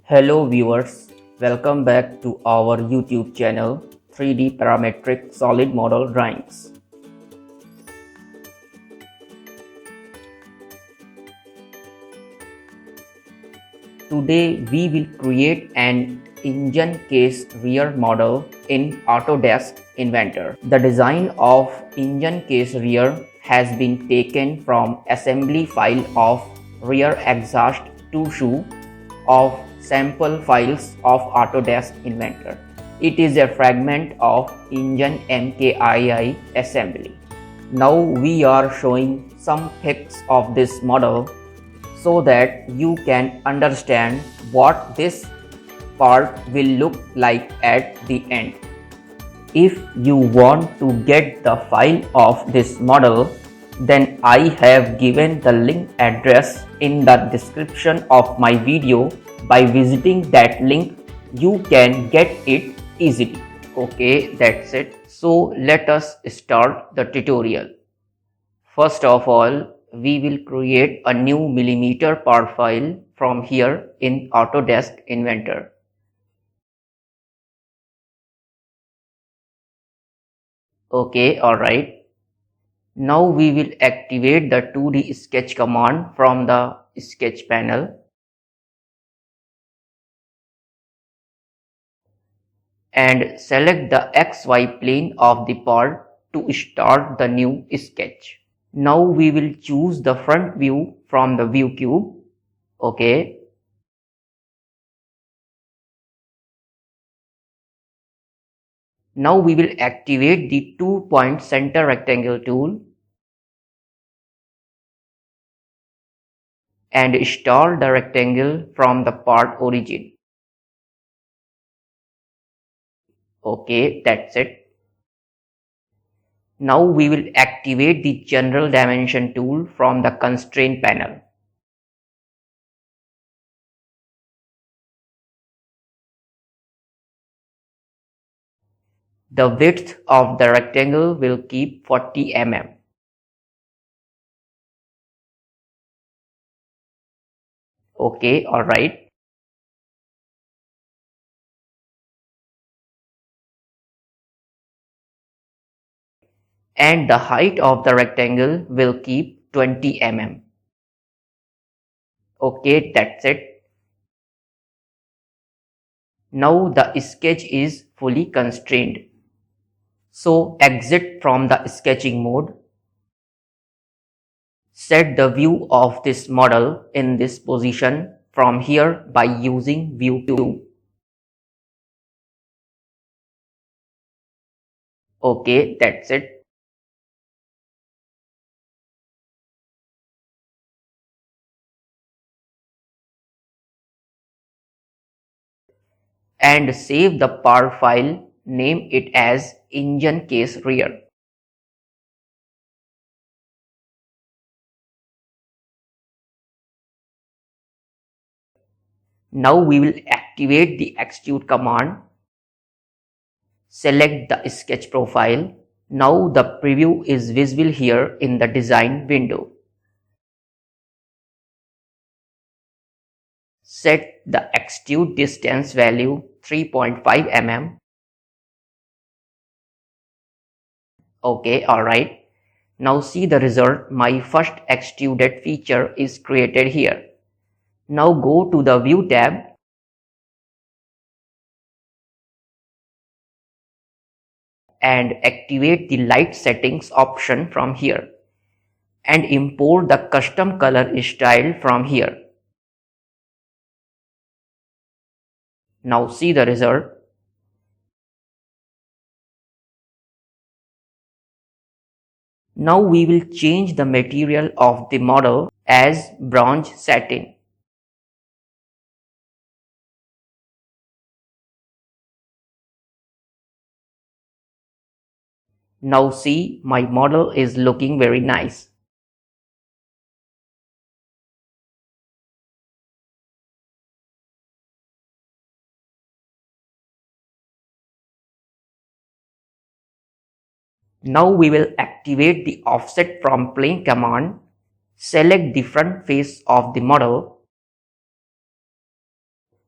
Hello viewers, welcome back to our YouTube channel 3D Parametric Solid Model Drawings. Today we will create an engine case rear model in Autodesk Inventor. The design of engine case rear has been taken from assembly file of rear exhaust 2 shoe of sample files of Autodesk Inventor. It is a fragment of engine MKII assembly. Now we are showing some pics of this model so that you can understand what this part will look like at the end. If you want to get the file of this model, then I have given the link address in the description of my video. By visiting that link, you can get it easily. Okay, that's it. So let us start the tutorial. First of all, we will create a new millimeter part file from here in Autodesk Inventor. Okay, alright. Now we will activate the 2D sketch command from the sketch panel. And select the XY plane of the part to start the new sketch. Now we will choose the front view from the view cube. Okay. Now we will activate the 2-point center rectangle tool and start the rectangle from the part origin. Okay, that's it. Now we will activate the general dimension tool from the constraint panel. The width of the rectangle will keep 40 mm. Okay, alright. And the height of the rectangle will keep 20 mm. Okay, that's it. Now the sketch is fully constrained. So exit from the sketching mode. Set the view of this model in this position from here by using view 2. Okay, that's it. And save the par file, name it as engine case rear. Now we will activate the extrude command. Select the sketch profile. Now the preview is visible here in the design window. Set the extrude distance value 3.5 mm. Okay, alright. Now see the result. My first extruded feature is created here. Now go to the View tab and activate the light settings option from here and import the custom color style from here. Now see the result. Now we will change the material of the model as bronze satin. Now see, my model is looking very nice. Now we will activate the offset from plane command. Select the front face of the model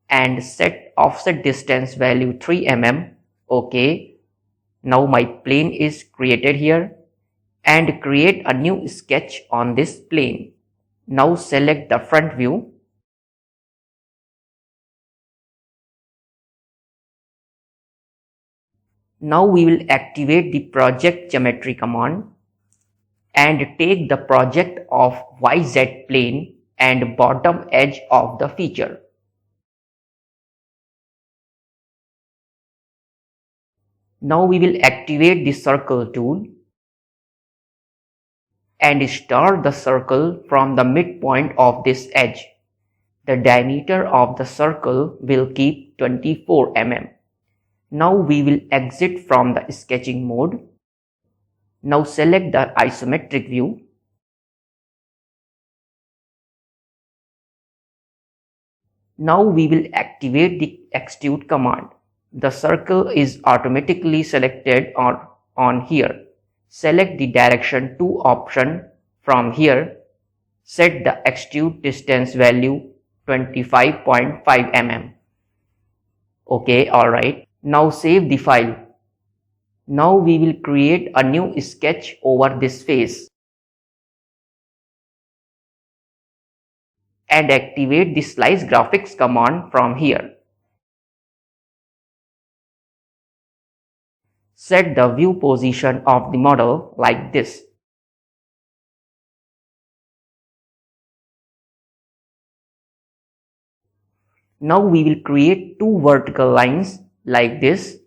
and set offset distance value 3 mm. Okay, now my plane is created here, and create a new sketch on this plane. Now select the front view. Now we will activate the project geometry command and take the project of YZ plane and bottom edge of the feature. Now we will activate the circle tool and start the circle from the midpoint of this edge. The diameter of the circle will keep 24 mm. Now we will exit from the sketching mode. Now select the isometric view. Now we will activate the extrude command. The circle is automatically selected on here. Select the direction 2 option from here. Set the extrude distance value 25.5 mm. Okay, alright. Now save the file. Now we will create a new sketch over this face and activate the slice graphics command from here. Set the view position of the model like this. Now we will create 2 vertical lines like this.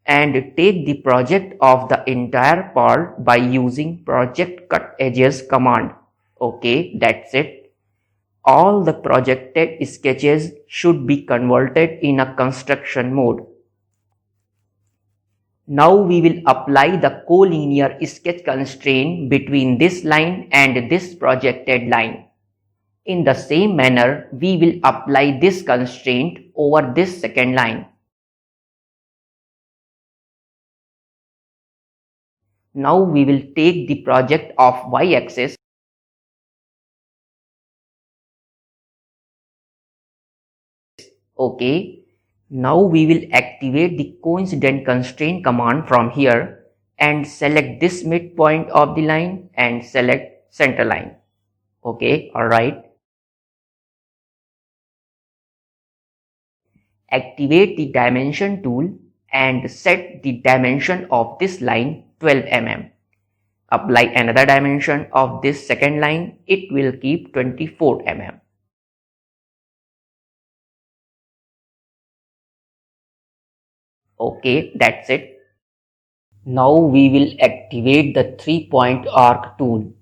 And take the project of the entire part by using project cut edges command. Okay, that's it. All the projected sketches should be converted in a construction mode. Now we will apply the collinear sketch constraint between this line and this projected line. In the same manner, we will apply this constraint over this second line. Now we will take the project of y-axis Okay. Now we will activate the coincident constraint command from here and select this midpoint of the line and select center line. Okay, alright. Activate the dimension tool and set the dimension of this line 12 mm. Apply another dimension of this second line, it will keep 24 mm. Okay, that's it. Now we will activate the 3-point arc tool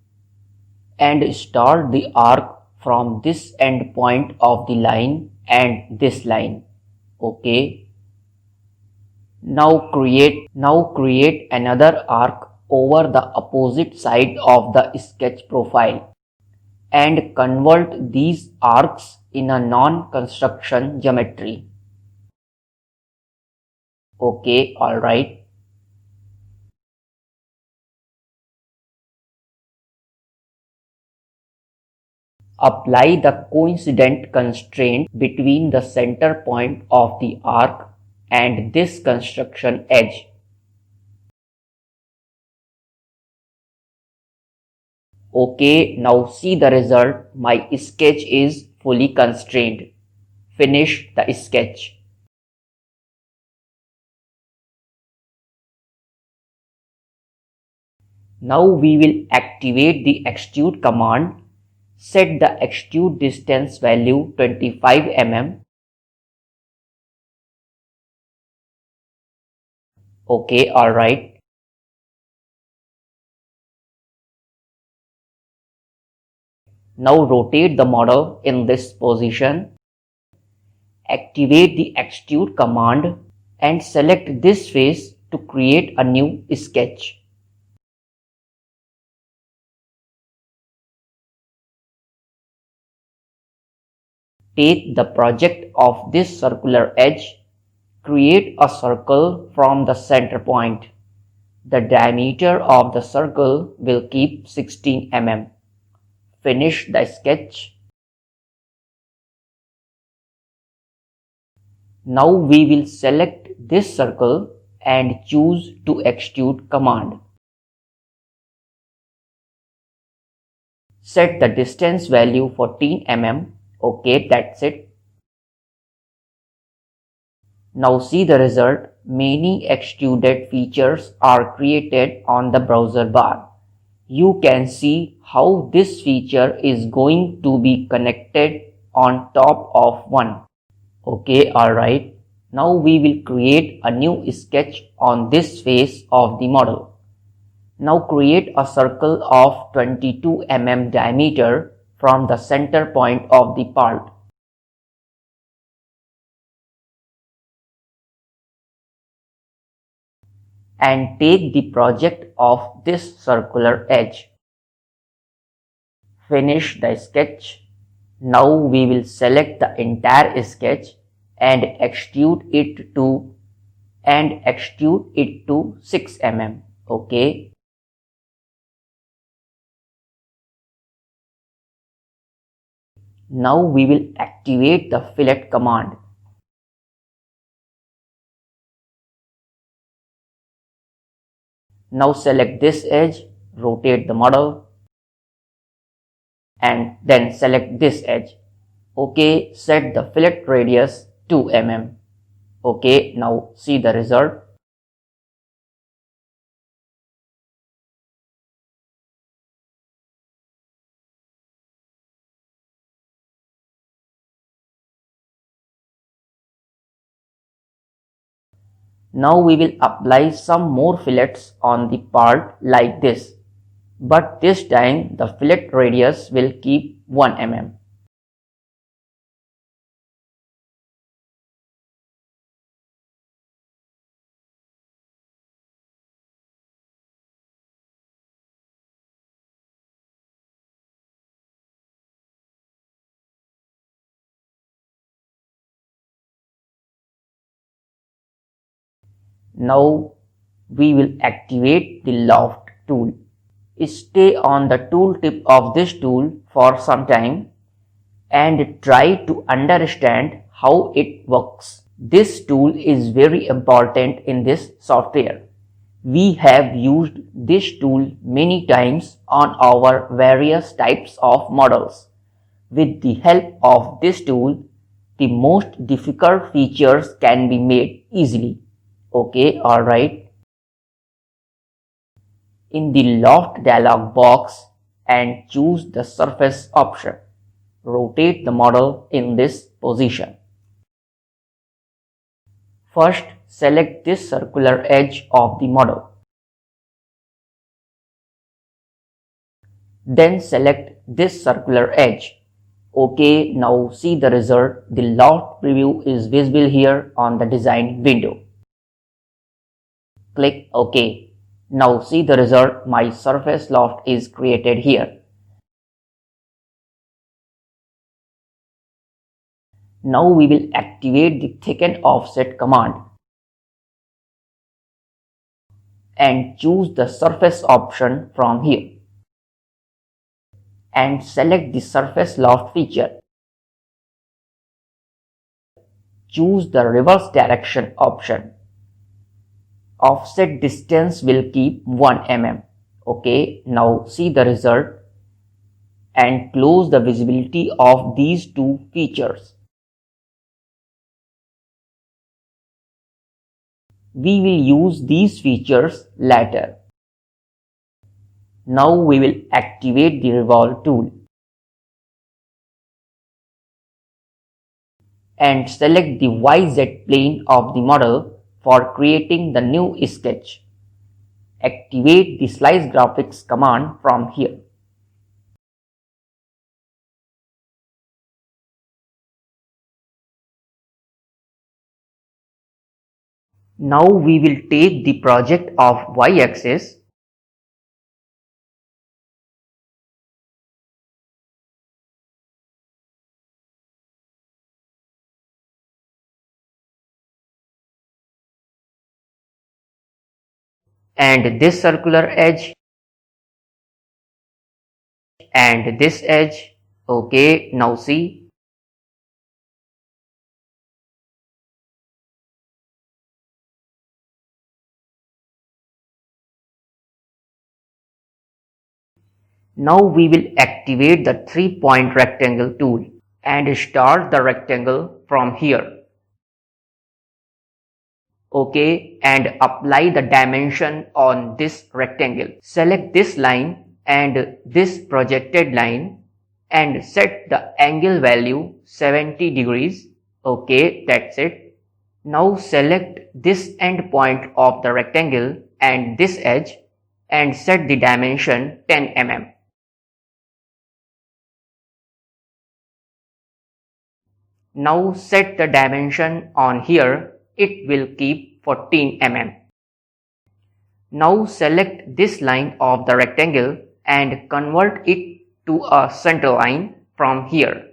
and start the arc from this end point of the line and this line. Okay. Now create another arc over the opposite side of the sketch profile and convert these arcs in a non-construction geometry. Okay, alright. Apply the coincident constraint between the center point of the arc and this construction edge. Okay, now see the result. My sketch is fully constrained. Finish the sketch. Now we will activate the extrude command. Set the extrude distance value 25 mm. Okay, alright. Now rotate the model in this position. Activate the extrude command and select this face to create a new sketch. Take the project of this circular edge, create a circle from the center point. The diameter of the circle will keep 16 mm. finish the sketch. Now we will select this circle and choose to extrude command. Set the distance value 14 mm. Okay, that's it. Now see the result. Many extruded features are created on the browser bar. You can see how this feature is going to be connected on top of one. Okay, alright. Now we will create a new sketch on this face of the model. Now create a circle of 22 mm diameter from the center point of the part. And take the project of this circular edge. Finish the sketch. Now we will select the entire sketch and extrude it to 6 mm. Okay. Now we will activate the fillet command. Now select this edge, rotate the model, and then select this edge. Okay, set the fillet radius 2 mm. Okay, now see the result. Now we will apply some more fillets on the part like this. But this time the fillet radius will keep 1 mm. Now we will activate the loft tool. Stay on the tooltip of this tool for some time and try to understand how it works. This tool is very important in this software. We have used this tool many times on our various types of models. With the help of this tool, the most difficult features can be made easily. Okay, alright. In the loft dialog box and choose the surface option. Rotate the model in this position. First, select this circular edge of the model. Then select this circular edge. Okay, now see the result. The loft preview is visible here on the design window. Click OK. Now see the result. My surface loft is created here. Now we will activate the thicken offset command and choose the surface option from here and select the surface loft feature. Choose the reverse direction option. Offset distance will keep 1 mm. Okay, now see the result and close the visibility of these two features. We will use these features later. Now we will activate the revolve tool and select the YZ plane of the model for creating the new sketch. Activate the slice graphics command from here. Now we will take the project of y-axis and this circular edge and this edge. Okay, now see. Now we will activate the 3-point rectangle tool and start the rectangle from here. Okay, and apply the dimension on this rectangle. Select this line and this projected line and set the angle value 70 degrees. Okay, that's it. Now select this end point of the rectangle and this edge and set the dimension 10 mm. Now set the dimension on here, it will keep 14 mm. Now select this line of the rectangle and convert it to a center line from here.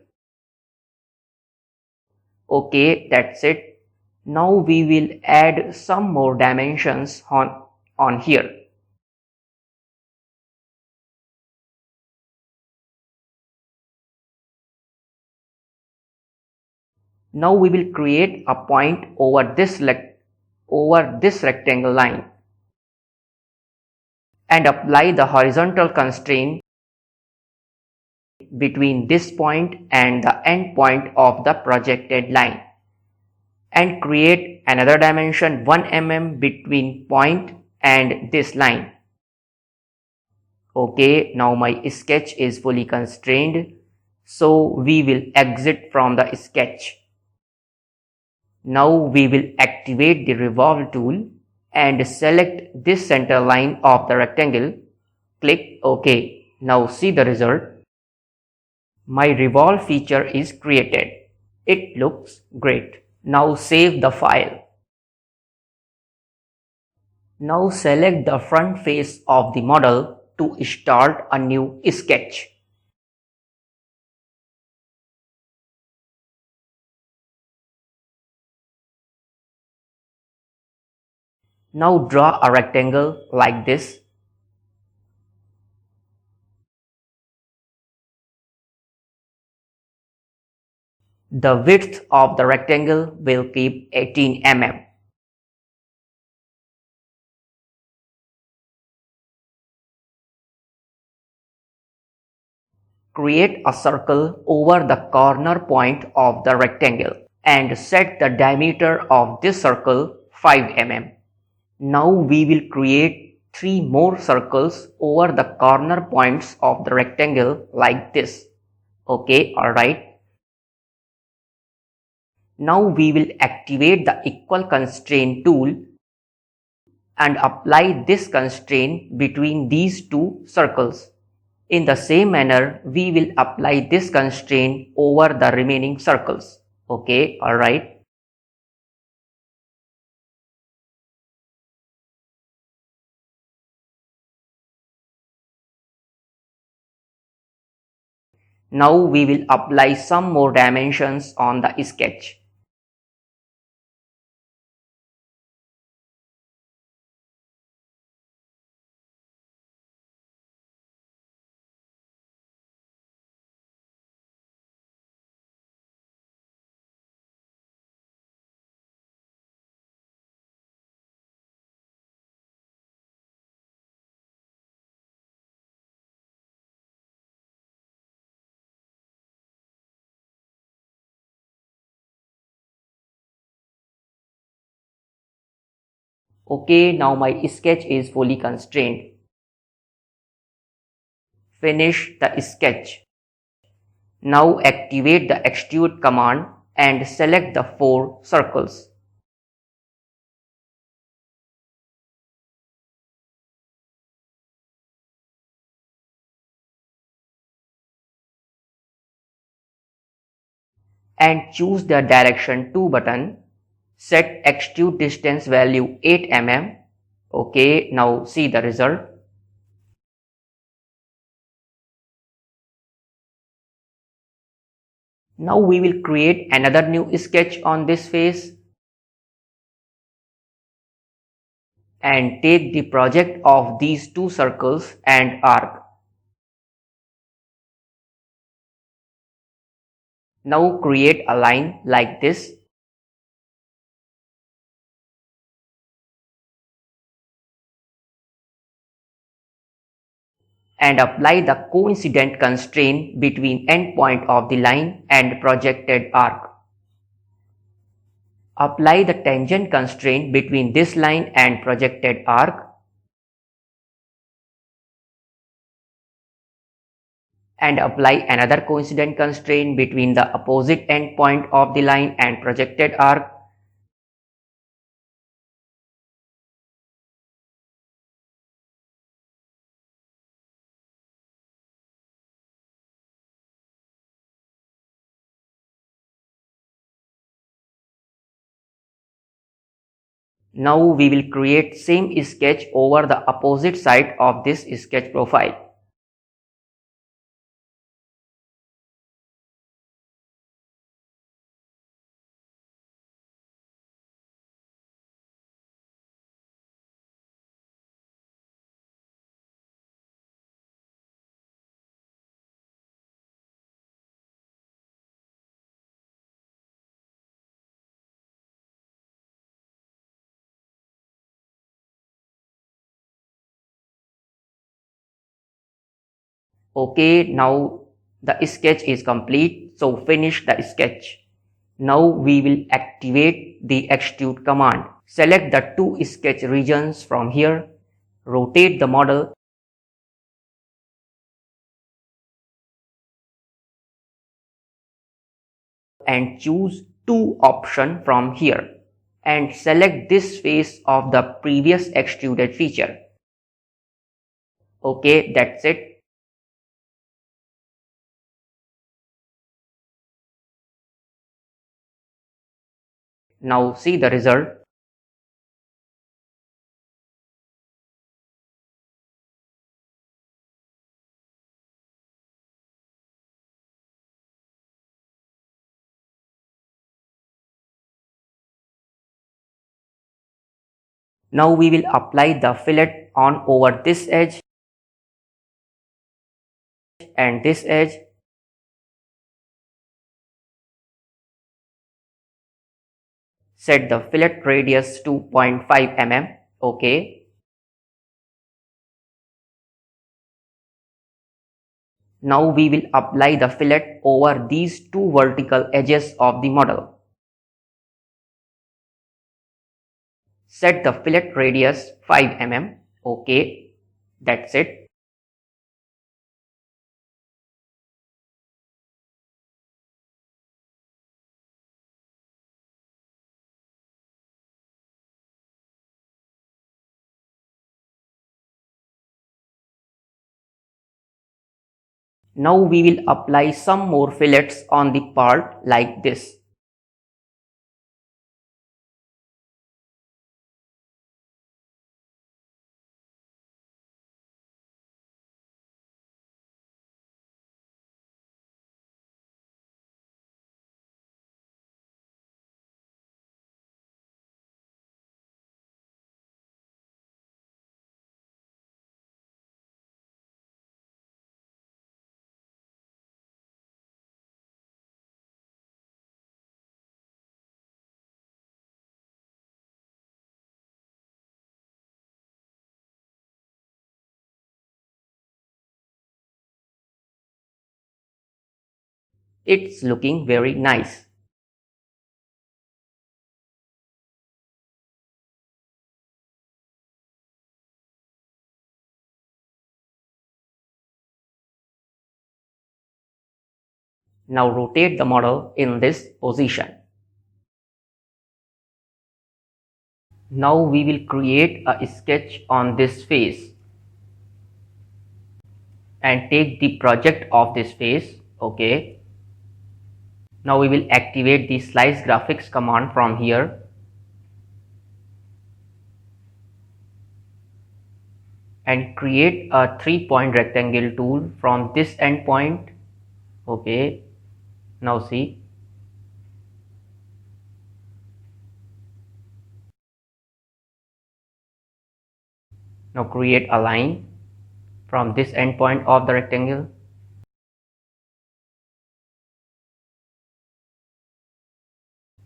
Okay, that's it. Now we will add some more dimensions on here. Now we will create a point over this rectangle line and apply the horizontal constraint between this point and the end point of the projected line and create another dimension 1 mm between point and this line. Okay, now my sketch is fully constrained, so we will exit from the sketch. Now we will activate the revolve tool and select this center line of the rectangle. Click OK. Now see the result. My revolve feature is created. It looks great. Now save the file. Now select the front face of the model to start a new sketch. Now draw a rectangle like this. The width of the rectangle will keep 18 mm. Create a circle over the corner point of the rectangle and set the diameter of this circle 5 mm. Now we will create 3 more circles over the corner points of the rectangle like this. Okay, alright. Now we will activate the equal constraint tool and apply this constraint between these two circles. In the same manner, we will apply this constraint over the remaining circles. Okay, alright. Now we will apply some more dimensions on the sketch. Okay, now my sketch is fully constrained. Finish the sketch. Now activate the extrude command and select the 4 circles. And choose the direction 2 button. Set extrude distance value 8 mm. Okay, now see the result. Now we will create another new sketch on this face and take the project of these 2 circles and arc. Now create a line like this and apply the coincident constraint between endpoint of the line and projected arc. Apply the tangent constraint between this line and projected arc and apply another coincident constraint between the opposite endpoint of the line and projected arc. Now we will create same sketch over the opposite side of this sketch profile. Okay, now the sketch is complete, so finish the sketch. Now we will activate the extrude command. Select the two sketch regions from here, rotate the model and choose two option from here and select this face of the previous extruded feature. Okay, that's it. Now see the result. Now we will apply the fillet on over this edge and this edge. Set the fillet radius to 0.5 mm. Okay. Now we will apply the fillet over these two vertical edges of the model. Set the fillet radius 5 mm. Okay, that's it. Now we will apply some more fillets on the part like this. It's looking very nice. Now rotate the model in this position. Now we will create a sketch on this face and take the project of this face. Okay. Now we will activate the slice graphics command from here. And create a 3-point rectangle tool from this endpoint. Okay. Now see. Now create a line from this endpoint of the rectangle.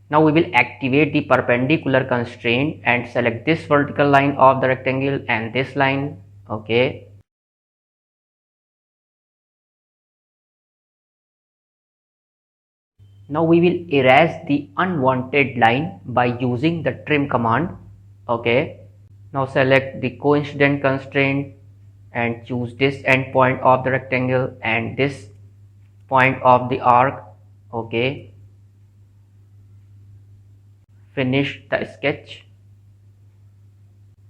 Now we will activate the perpendicular constraint and select this vertical line of the rectangle and this line. Okay. Now we will erase the unwanted line by using the trim command. Okay. Now select the coincident constraint and choose this endpoint of the rectangle and this point of the arc. Okay. Finish the sketch.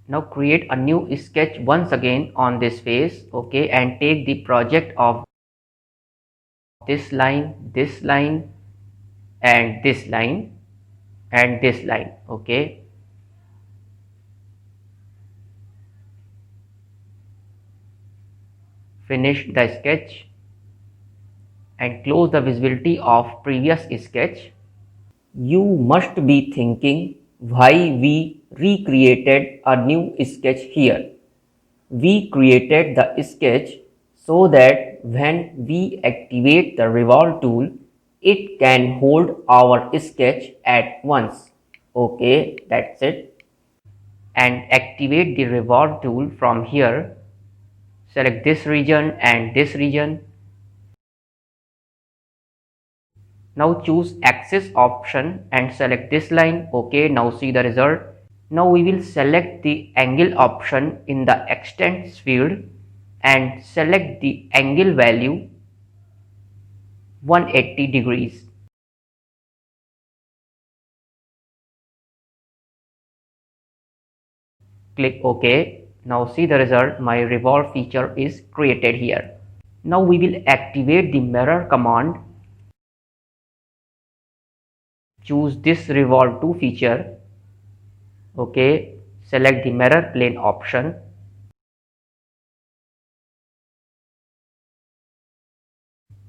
Now create a new sketch once again on this face. Okay, and take the project of this line, and this line, and this line. Okay. Finish the sketch and close the visibility of previous sketch. You must be thinking why we recreated a new sketch here. We created the sketch so that when we activate the revolve tool, it can hold our sketch at once. Okay, that's it. And activate the revolve tool from here. Select this region and this region. Now choose axis option and select this line. Okay, now see the result. Now we will select the angle option in the extents field and select the angle value 180 degrees. Click OK. Now see the result. My revolve feature is created here. Now we will activate the mirror command. Choose this revolve to feature. Okay. Select the mirror plane option.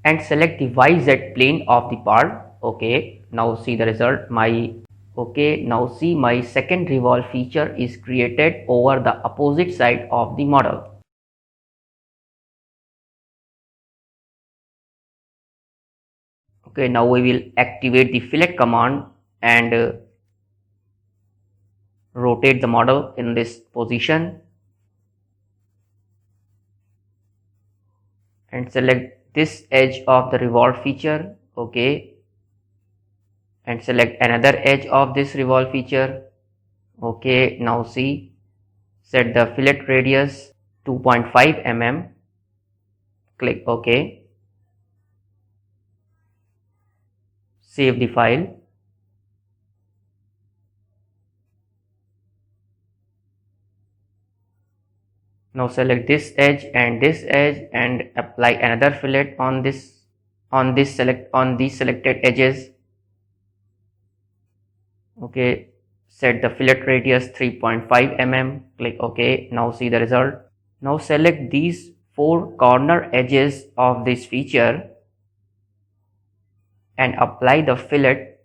And select the YZ plane of the part. Okay. Now see the result. Okay, now see my second revolve feature is created over the opposite side of the model. Okay, now we will activate the fillet command and rotate the model in this position and select this edge of the revolve feature. Okay, and select another edge of this revolve feature. Okay, now see, set the fillet radius 2.5 mm. Click OK. Save the file. Now select this edge and apply another fillet on these selected edges. Okay, set the fillet radius 3.5 mm. Click OK. Now see the result. Now select these four corner edges of this feature and apply the fillet.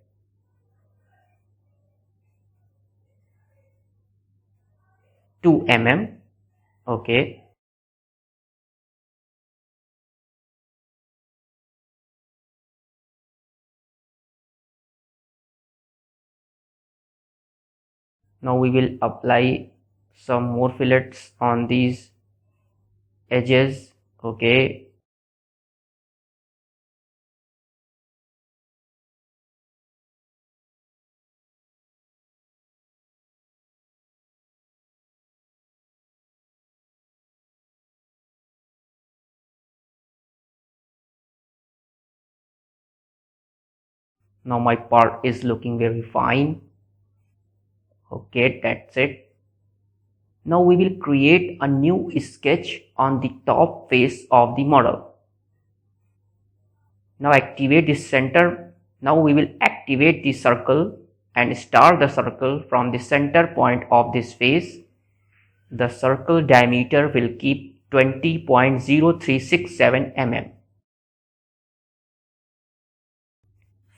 Two mm. Okay. Now we will apply some more fillets on these edges. Okay. Now my part is looking very fine. Okay, that's it. Now we will create a new sketch on the top face of the model. Now activate the center. Now we will activate the circle and start the circle from the center point of this face. The circle diameter will keep 20.0367 mm.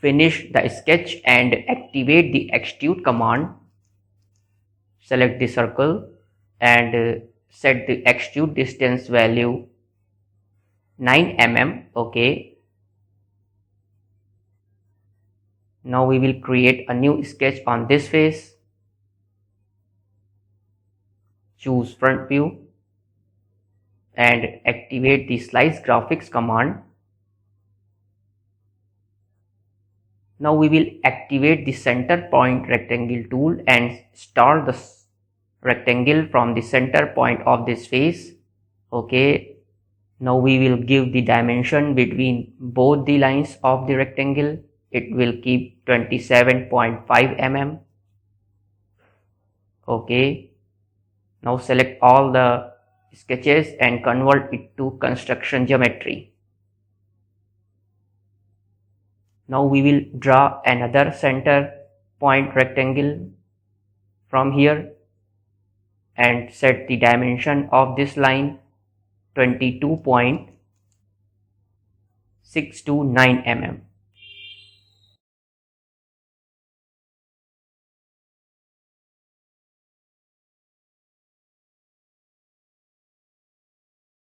Finish the sketch and activate the extrude command. Select the circle and set the extrude distance value 9 mm. Okay. Now we will create a new sketch on this face. Choose front view and activate the slice graphics command. Now we will activate the center point rectangle tool and start the rectangle from the center point of this face. Okay, now we will give the dimension between both the lines of the rectangle. It will keep 27.5 mm. Okay, now select all the sketches and convert it to construction geometry. Now we will draw another center point rectangle from here and set the dimension of this line 22.629 mm.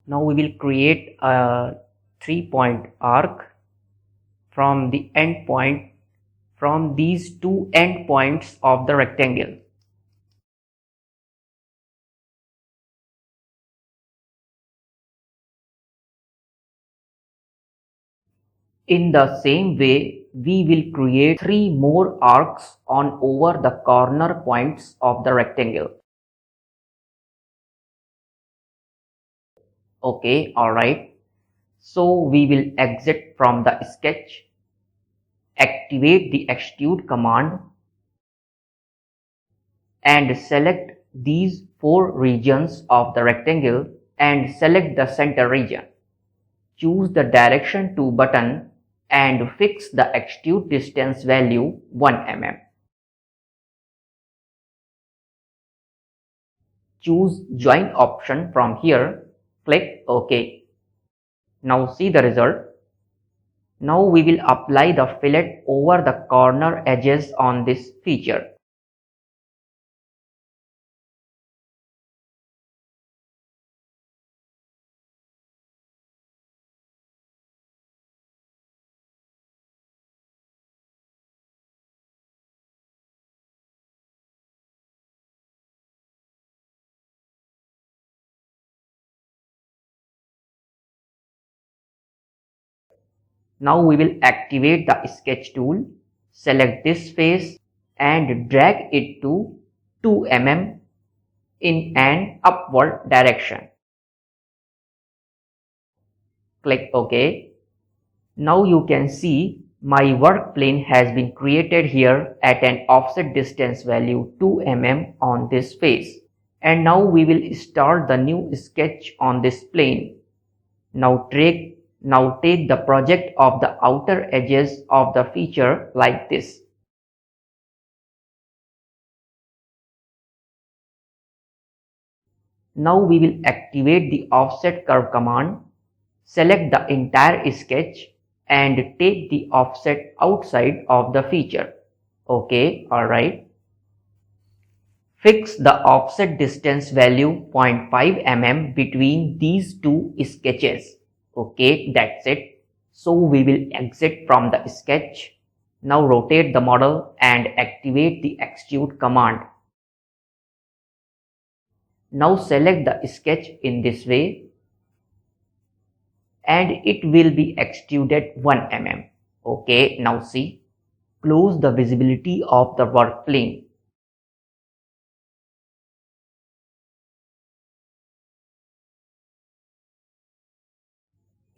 Now we will create a 3-point arc from the end point from these two end points of the rectangle. In the same way, we will create 3 more arcs on over the corner points of the rectangle. Okay, alright. So we will exit from the sketch, activate the extrude command and select these 4 regions of the rectangle and select the center region. Choose the direction 2 button and fix the extrude distance value 1 mm. Choose join option from here, click OK. Now see the result. Now we will apply the fillet over the corner edges on this feature. Now we will activate the sketch tool, select this face and drag it to 2 mm in an upward direction. Click OK. Now you can see my work plane has been created here at an offset distance value 2 mm on this face. And now we will start the new sketch on this plane. Now take the project of the outer edges of the feature like this. Now we will activate the offset curve command, select the entire sketch and take the offset outside of the feature. Okay, alright. Fix the offset distance value 0.5 mm between these two sketches. Okay, that's it. So we will exit from the sketch. Now rotate the model and activate the extrude command. Now select the sketch in this way and it will be extruded 1 mm. Okay, now see. Close the visibility of the work plane.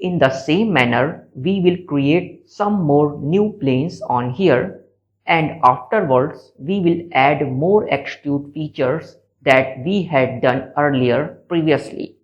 In the same manner, we will create some more new planes on here and afterwards we will add more extrude features that we had done earlier previously.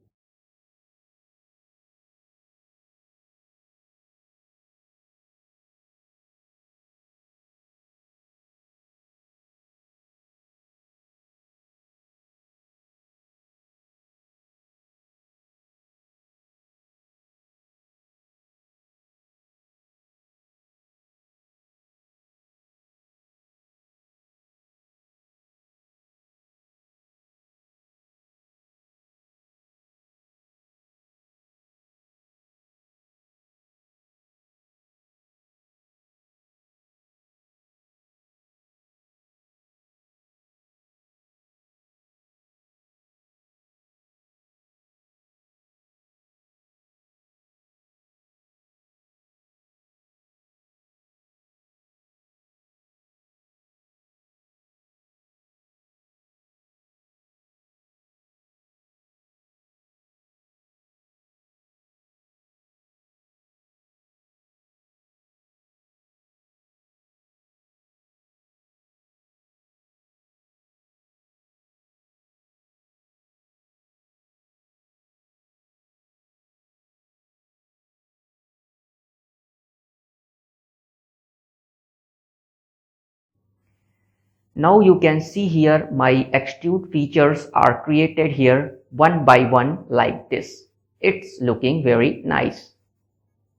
Now you can see here my extrude features are created here one by one like this. It's looking very nice.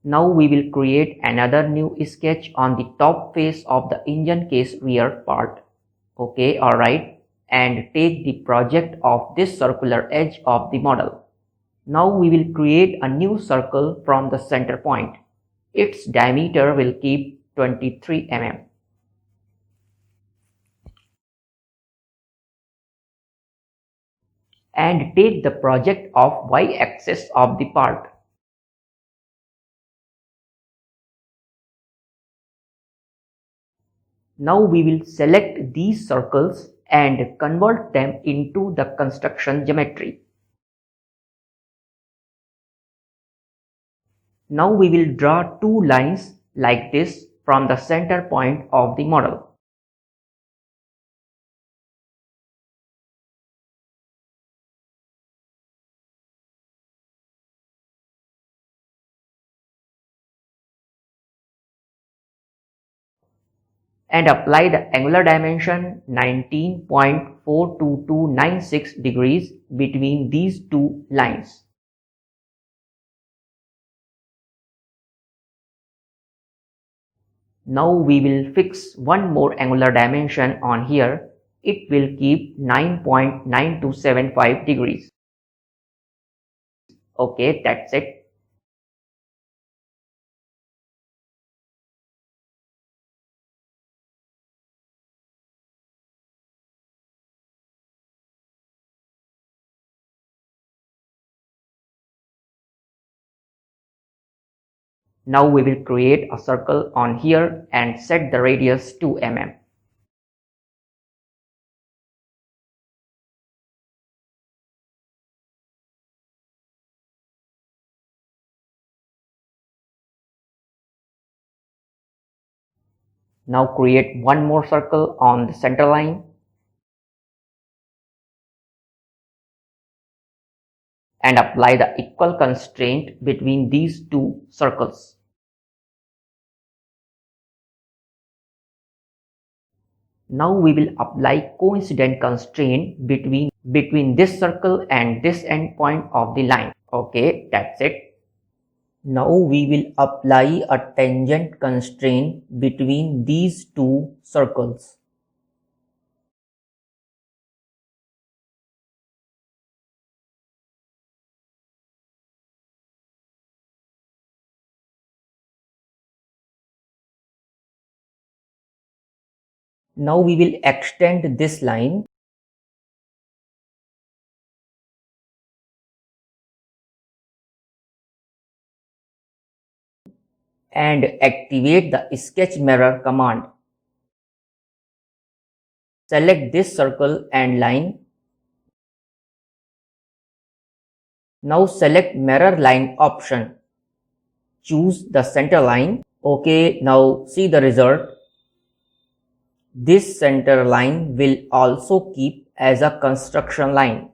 Now we will create another new sketch on the top face of the engine case rear part. Okay, alright. And take the project of this circular edge of the model. Now we will create a new circle from the center point. Its diameter will keep 23 mm. And take the project of y-axis of the part. Now we will select these circles and convert them into the construction geometry. Now we will draw two lines like this from the center point of the model. And apply the angular dimension 19.42296 degrees between these two lines. Now we will fix one more angular dimension on here. It will keep 9.9275 degrees. Okay, that's it. Now we will create a circle on here and set the radius to mm. Now create one more circle on the center line and apply the equal constraint between these two circles. Now we will apply coincident constraint between this circle and this endpoint of the line. Okay, that's it. Now we will apply a tangent constraint between these two circles. Now we will extend this line and activate the sketch mirror command. Select this circle and line. Now select mirror line option. Choose the center line. Okay, now see the result. This center line will also keep as a construction line.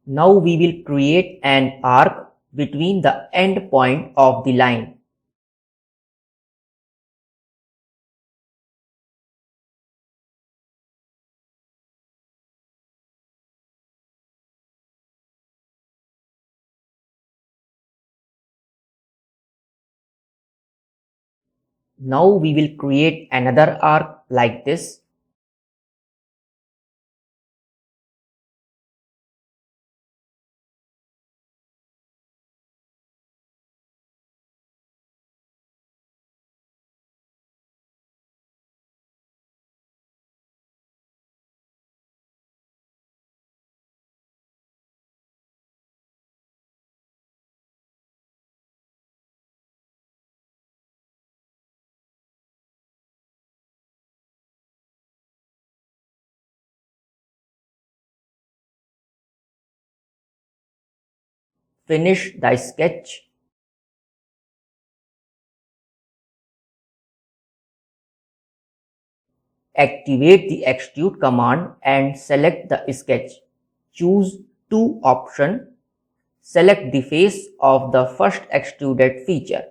Now we will create an arc between the end point of the line. Now we will create another arc like this. Finish the sketch. Activate the extrude command and select the sketch. Choose to option, select the face of the first extruded feature.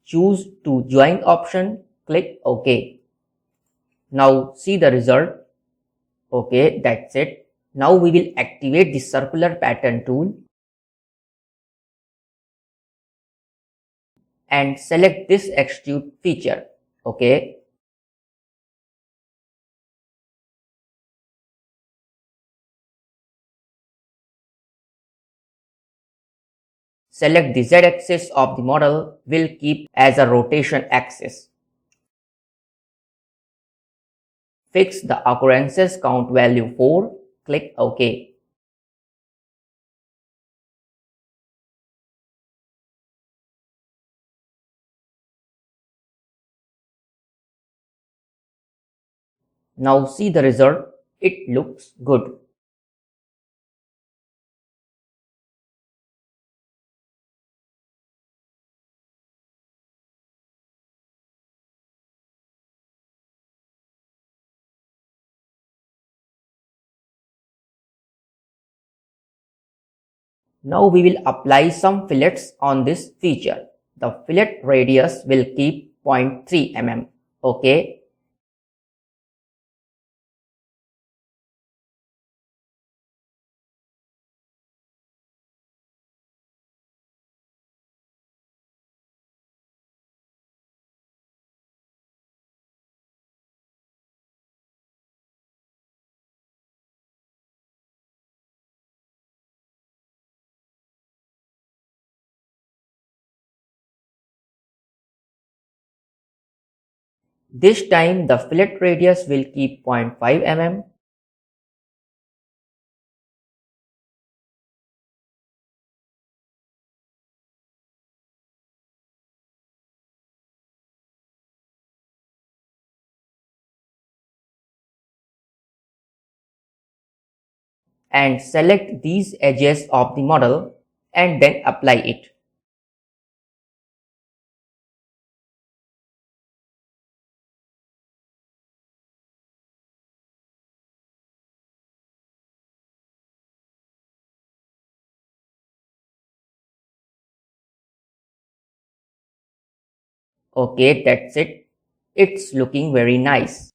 Choose to join option, click OK. Now see the result. Okay, that's it. Now we will activate the circular pattern tool and select this extrude feature. Okay. Select the z-axis of the model will keep as a rotation axis. Fix the occurrences count value 4. Click OK. Now see the result. It looks good. Now we will apply some fillets on this feature. The fillet radius will keep 0.3 mm. Okay. This time the fillet radius will keep 0.5 mm. And select these edges of the model and then apply it. Okay, that's it. It's looking very nice.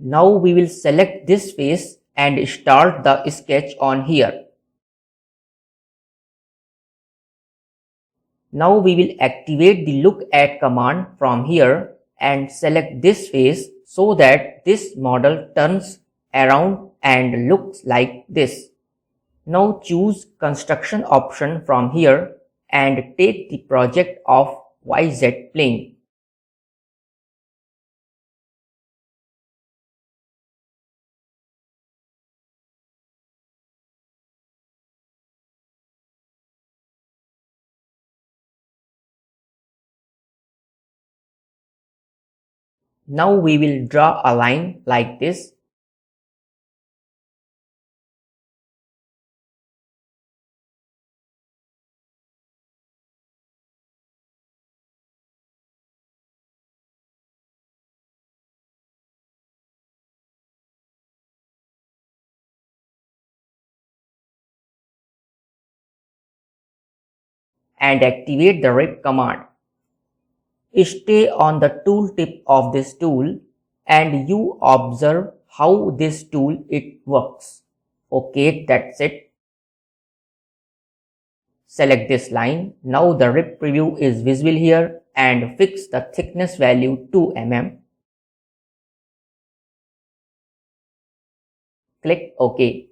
Now we will select this face and start the sketch on here. Now we will activate the look at command from here and select this face so that this model turns around and looks like this. Now choose construction option from here and take the project of YZ plane. Now we will draw a line like this. And activate the rip command. Stay on the tooltip of this tool and you observe how this tool it works. Okay, that's it. Select this line. Now the rip preview is visible here and fix the thickness value to mm. Click OK.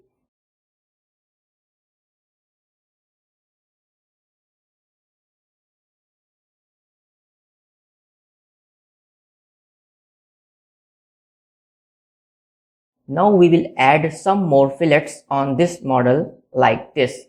Now we will add some more fillets on this model like this.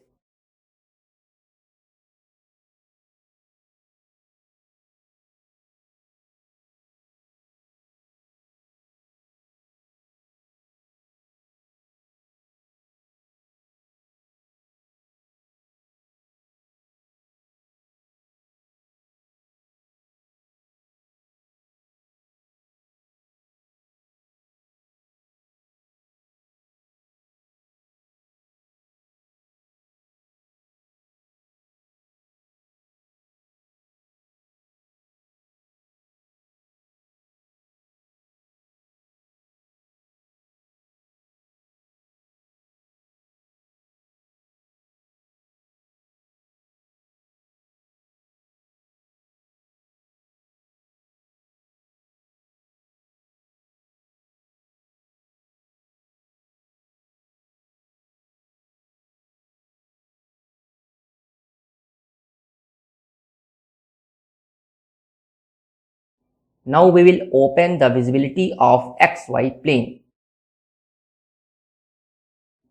Now we will open the visibility of XY plane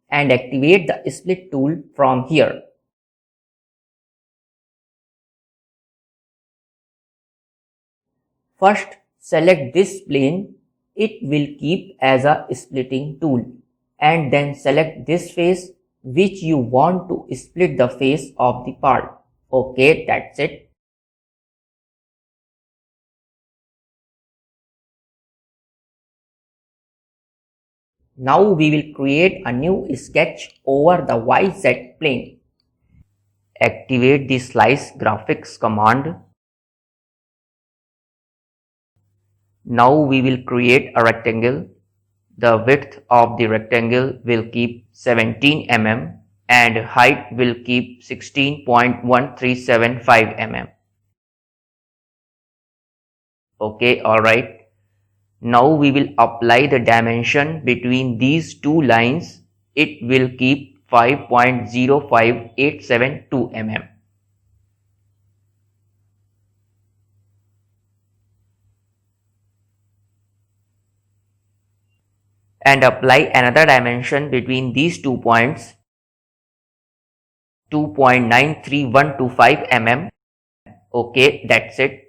and activate the split tool from here. First, select this plane. It will keep as a splitting tool, and then select this face which you want to split the face of the part. Okay, that's it. Now we will create a new sketch over the YZ plane. Activate the Slice Graphics command. Now we will create a rectangle. The width of the rectangle will keep 17 mm and height will keep 16.1375 mm. Okay, alright. Now we will apply the dimension between these two lines. It will keep 5.05872 mm. And apply another dimension between these 2 points, 2.93125 mm. Okay, that's it.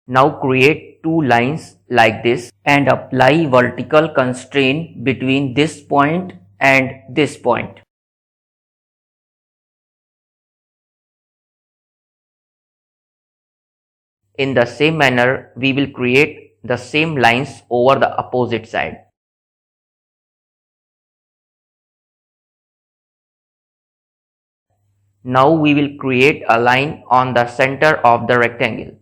Now create two lines like this and apply vertical constraint between this point and this point. In the same manner, we will create the same lines over the opposite side. Now we will create a line on the center of the rectangle.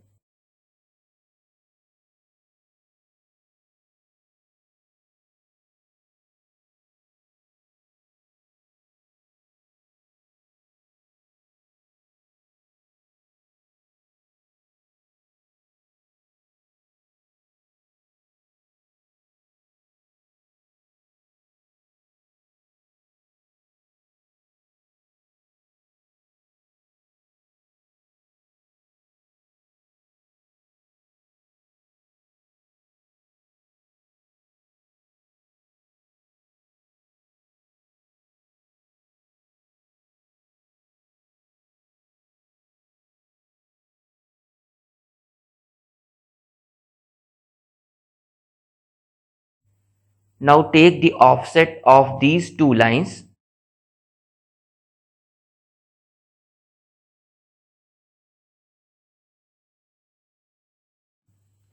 Now take the offset of these two lines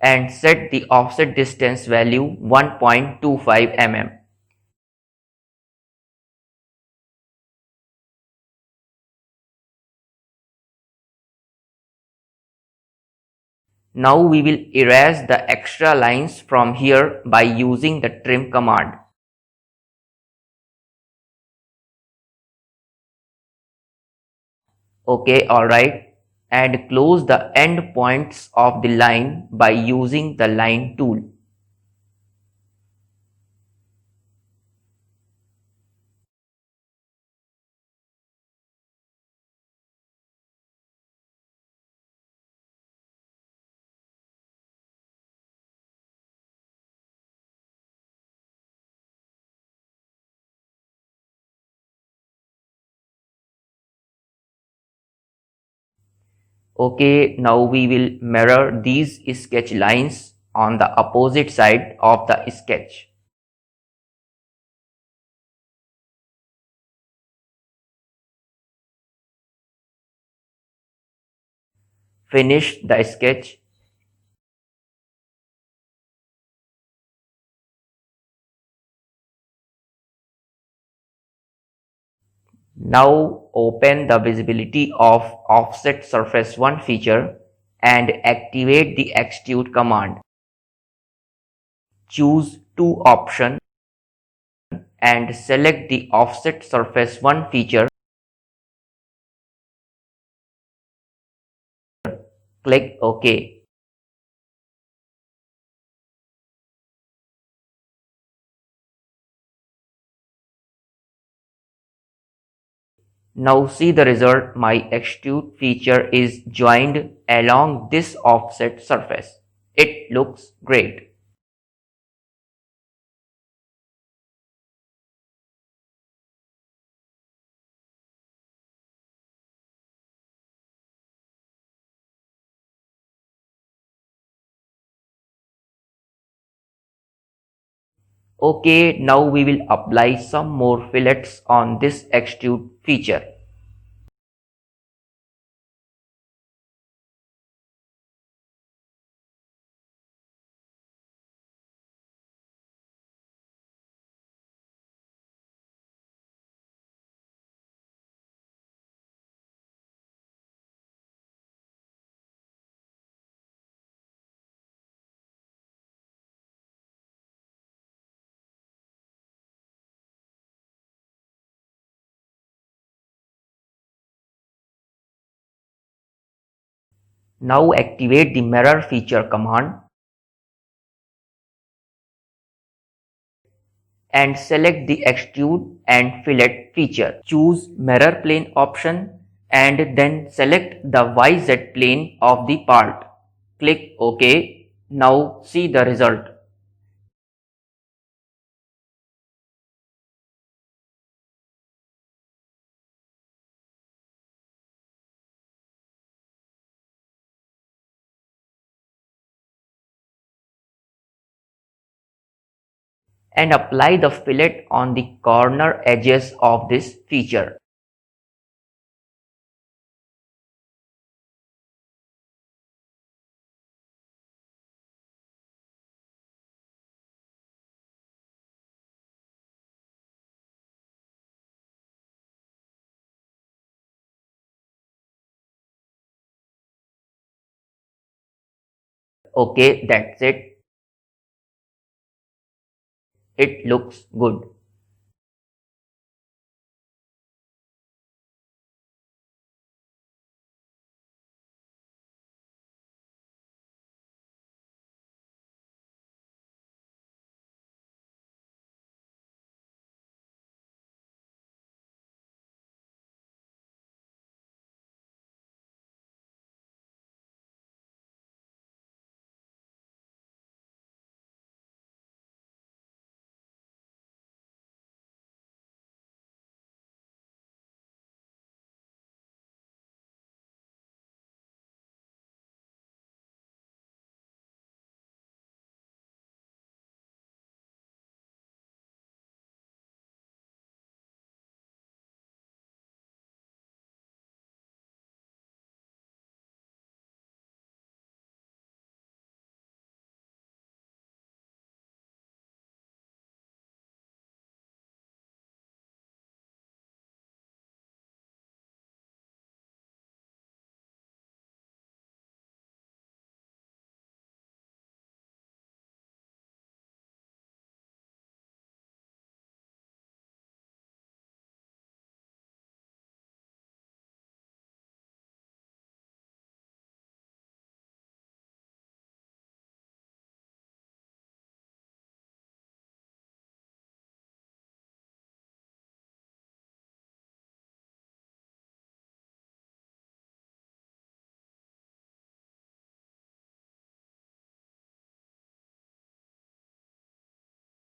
and set the offset distance value 1.25 mm. Now we will erase the extra lines from here by using the trim command. Okay, alright. And close the end points of the line by using the line tool. Okay, now we will mirror these sketch lines on the opposite side of the sketch. Finish the sketch. Now open the visibility of offset surface 1 feature and activate the extrude command. Choose 2 option and select the offset surface 1 feature. Click OK. Now see the result. My extrude feature is joined along this offset surface. It looks great. Okay, now we will apply some more fillets on this extrude feature. Now activate the mirror feature command and select the extrude and fillet feature. Choose mirror plane option and then select the YZ plane of the part. Click OK. Now see the result. And apply the fillet on the corner edges of this feature. Okay, that's it. It looks good.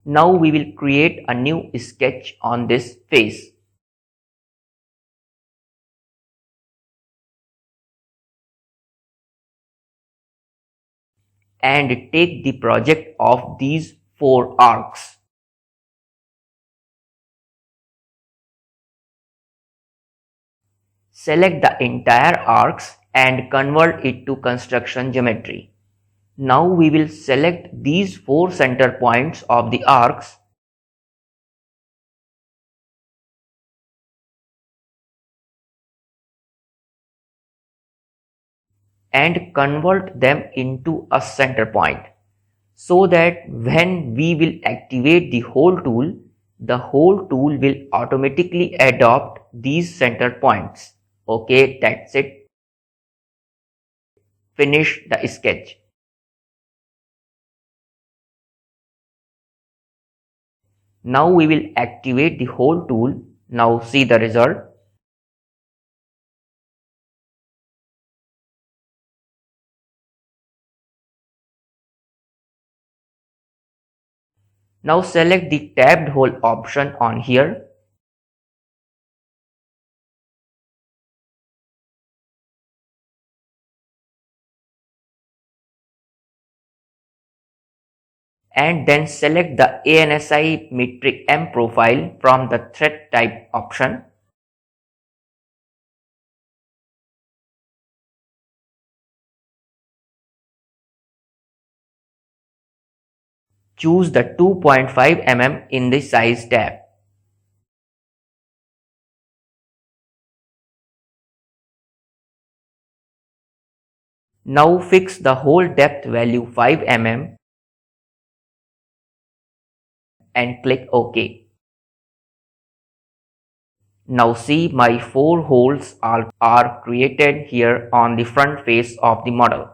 Now we will create a new sketch on this face. and take the project of these 4 arcs. Select the entire arcs and convert it to construction geometry. Now we will select these 4 center points of the arcs and convert them into a center point, so that when we will activate the hole tool, the hole tool will automatically adopt these center points. Okay, that's it. Finish the sketch. Now we will activate the hole tool. Now see the result. Now select the tabbed hole option on here. And then select the ANSI metric M profile from the thread type option. Choose the 2.5 mm in the size tab. Now fix the hole depth value 5 mm and click OK. Now see my 4 holes are created here on the front face of the model.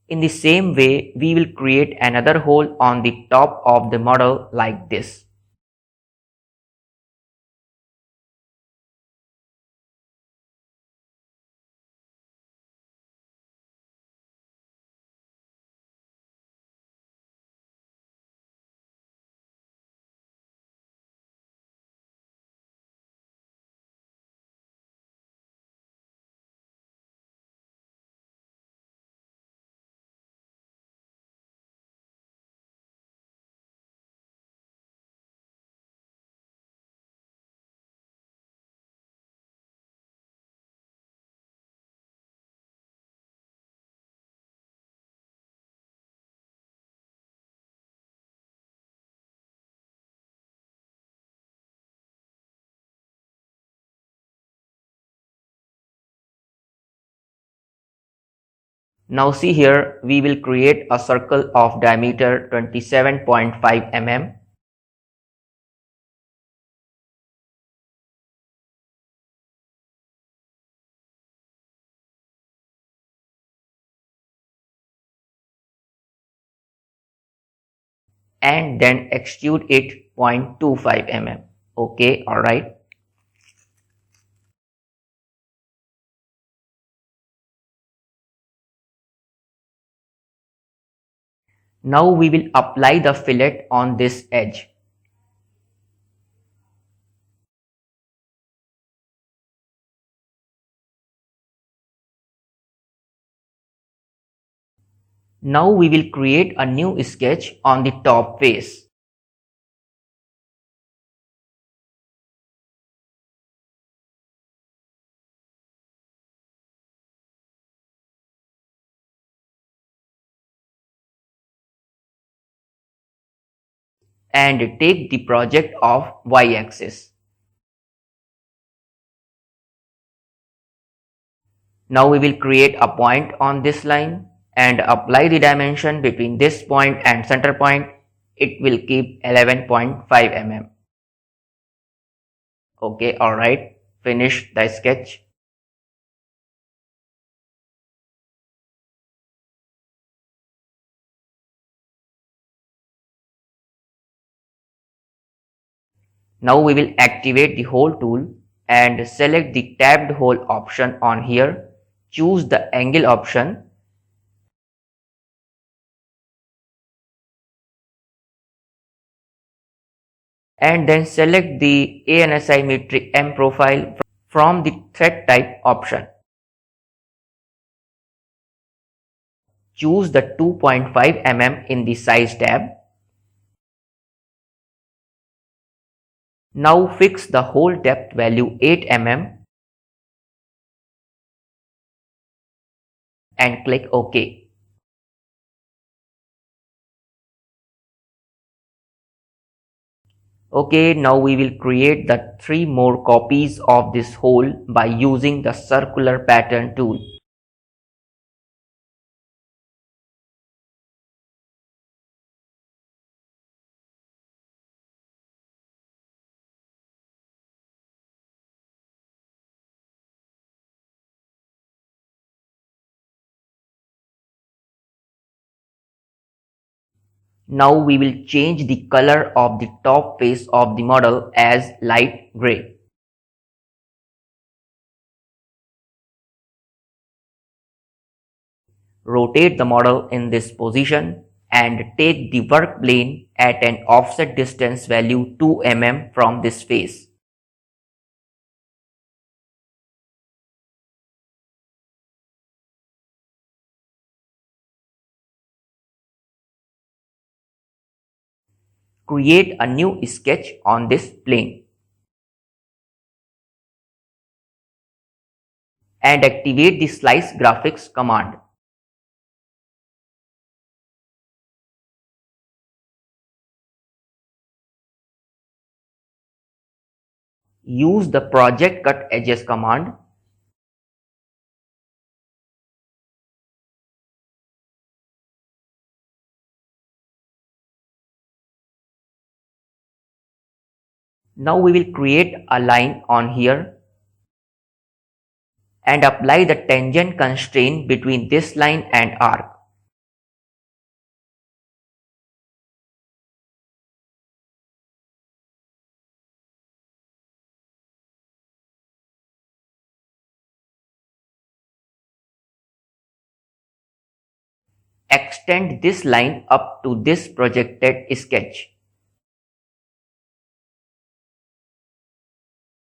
In the same way, we will create another hole on the top of the model like this. Now see here, we will create a circle of diameter 27.5 mm. And then extrude it 0.25 mm. Okay, alright. Now we will apply the fillet on this edge. Now we will create a new sketch on the top face. And take the project of y-axis. Now we will create a point on this line and apply the dimension between this point and center point. It will keep 11.5 mm. Okay, alright. Finish the sketch. Now we will activate the hole tool and select the tabbed hole option on here. Choose the angle option and then select the ANSI metric M profile from the thread type option. Choose the 2.5 mm in the size tab. Now fix the hole depth value 8 mm and click OK. Okay, now we will create the 3 more copies of this hole by using the circular pattern tool. Now we will change the color of the top face of the model as light gray. Rotate the model in this position and take the work plane at an offset distance value 2 mm from this face. Create a new sketch on this plane and activate the slice graphics command. Use the project cut edges command. Now we will create a line on here and apply the tangent constraint between this line and arc. Extend this line up to this projected sketch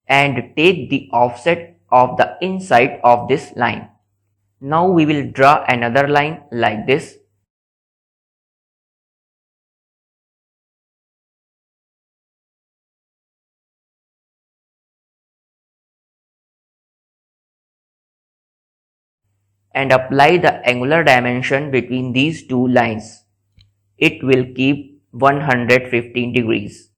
and take the offset of the inside of this line. Now we will draw another line like this. And apply the angular dimension between these two lines. It will keep 115 degrees.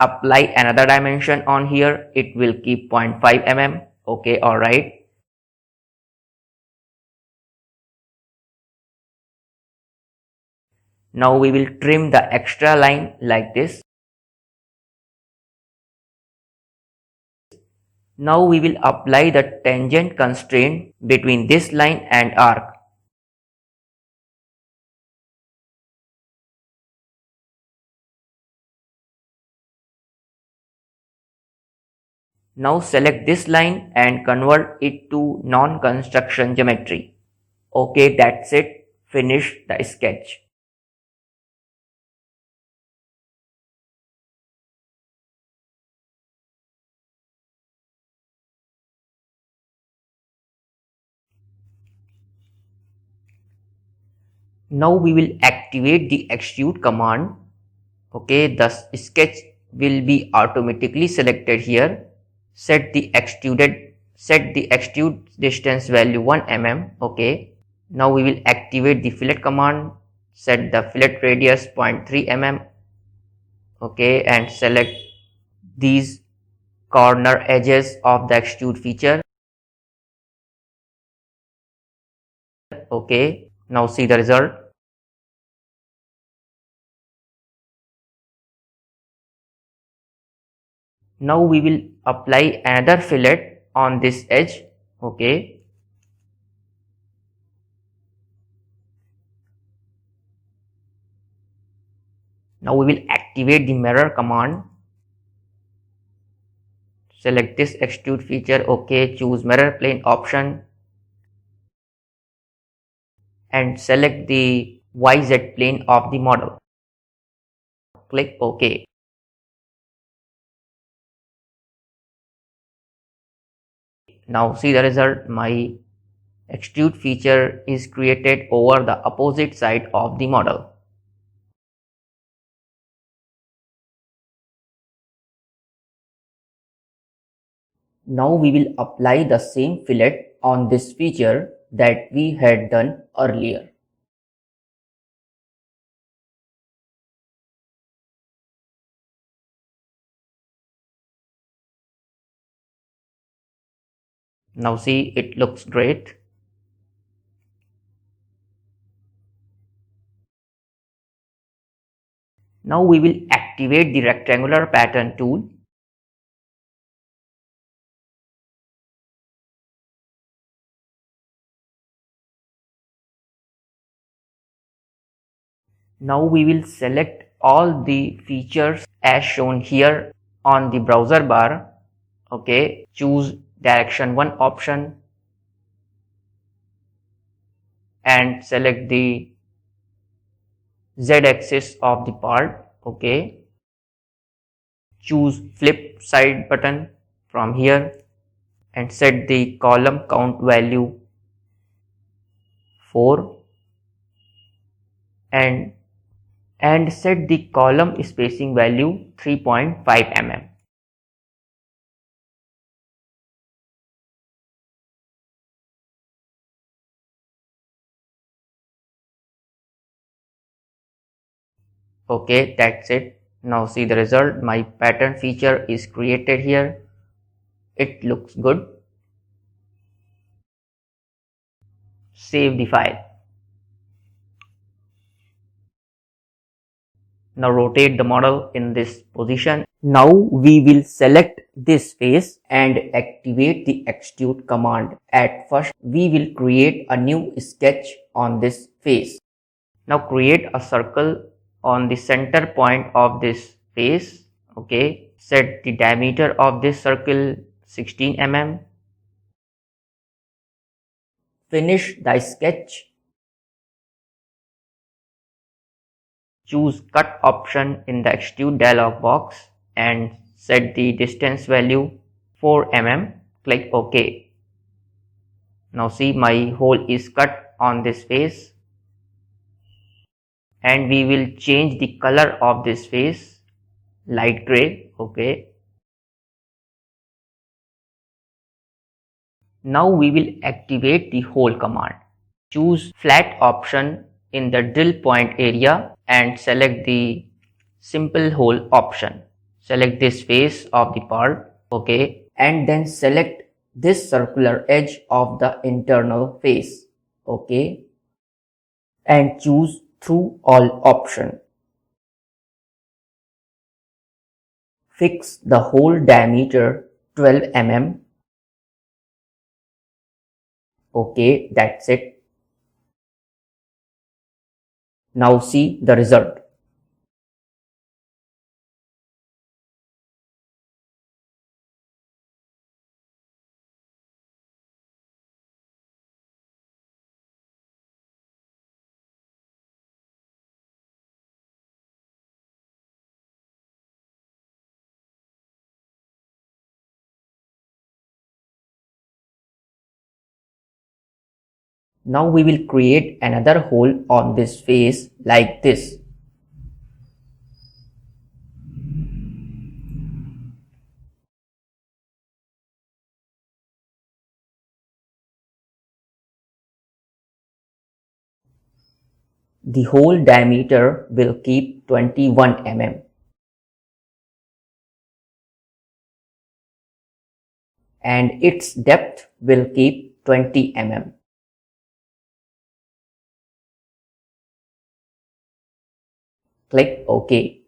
Apply another dimension on here. It will keep 0.5 mm. Okay, alright. Now we will trim the extra line like this. Now we will apply the tangent constraint between this line and arc. Now select this line and convert it to non-construction geometry. Okay, that's it. Finish the sketch. Now we will activate the extrude command. Okay, the sketch will be automatically selected here. Set the extrude distance value 1 mm. Okay. Now we will activate the fillet command. Set the fillet radius 0.3 mm. Okay, and select these corner edges of the extrude feature. Okay, now see the result. Now we will apply another fillet on this edge. Okay. Now we will activate the mirror command. Select this extrude feature. Okay, choose mirror plane option and select the YZ plane of the model. Click OK. Now see the result. My extrude feature is created over the opposite side of the model. Now we will apply the same fillet on this feature that we had done earlier. Now see, it looks great. Now we will activate the rectangular pattern tool. Now we will select all the features as shown here on the browser bar. Okay, choose direction 1 option and select the z-axis of the part. Okay, choose flip side button from here and set the column count value 4 and set the column spacing value 3.5 mm. Okay, that's it. Now see the result. My pattern feature is created here. It looks good. Save the file. Now rotate the model in this position. Now we will select this face and activate the extrude command. At first we will create a new sketch on this face. Now create a circle on the center point of this face. Okay, set the diameter of this circle 16 mm. Finish the sketch. Choose cut option in the extrude dialog box and set the distance value 4 mm. Click OK. Now see, my hole is cut on this face and we will change the color of this face light gray. Okay. Now we will activate the hole command. Choose flat option in the drill point area and select the simple hole option. Select this face of the part. Okay, and then select this circular edge of the internal face. Okay, and choose through all option. Fix the hole diameter 12 mm. Okay, that's it. Now see the result. Now we will create another hole on this face like this. The hole diameter will keep 21 mm. And its depth will keep 20 mm. Click OK.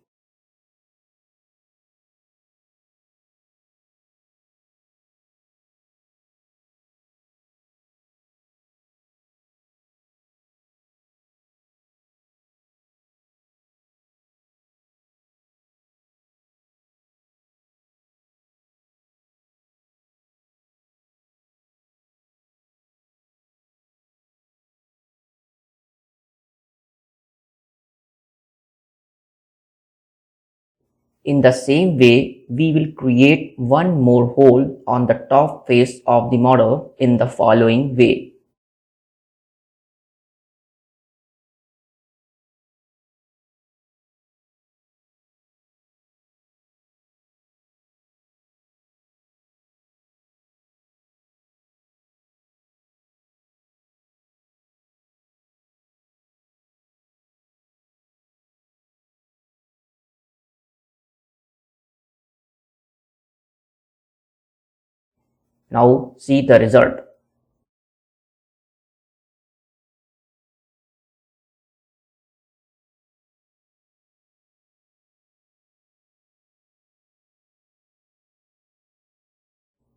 In the same way, we will create one more hole on the top face of the model in the following way. Now see the result.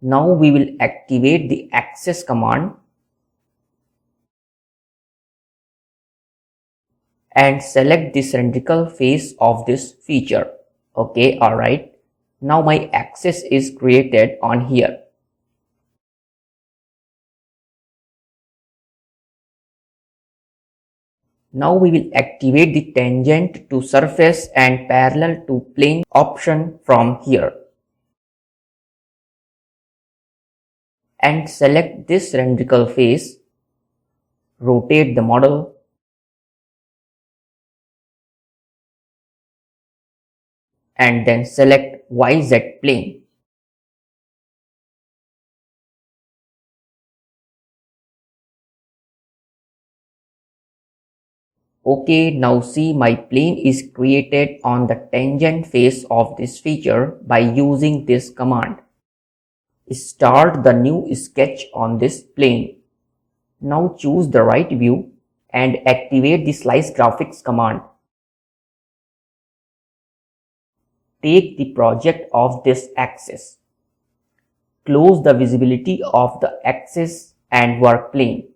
Now we will activate the access command and select the cylindrical face of this feature. Okay, alright. Now my axis is created on here. Now we will activate the tangent to surface and parallel to plane option from here. And select this cylindrical face. Rotate the model. And then select YZ plane. Okay, now see my plane is created on the tangent face of this feature by using this command. Start the new sketch on this plane. Now choose the right view and activate the slice graphics command. Take the project of this axis. Close the visibility of the axis and work plane.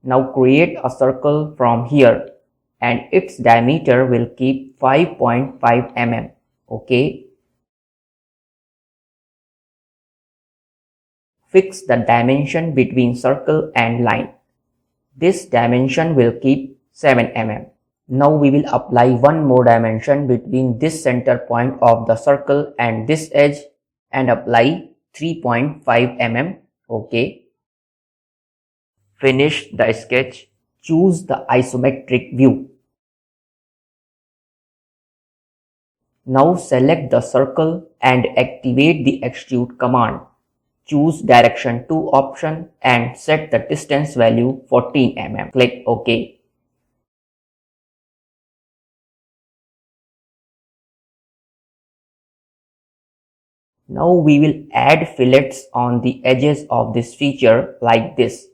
Now create a circle from here and its diameter will keep 5.5 mm. Okay. Fix the dimension between circle and line. This dimension will keep 7 mm. Now we will apply one more dimension between this center point of the circle and this edge and apply 3.5 mm. Okay. Finish the sketch. Choose the isometric view. Now select the circle and activate the extrude command. Choose direction 2 option and set the distance value 14 mm. Click OK. Now we will add fillets on the edges of this feature like this.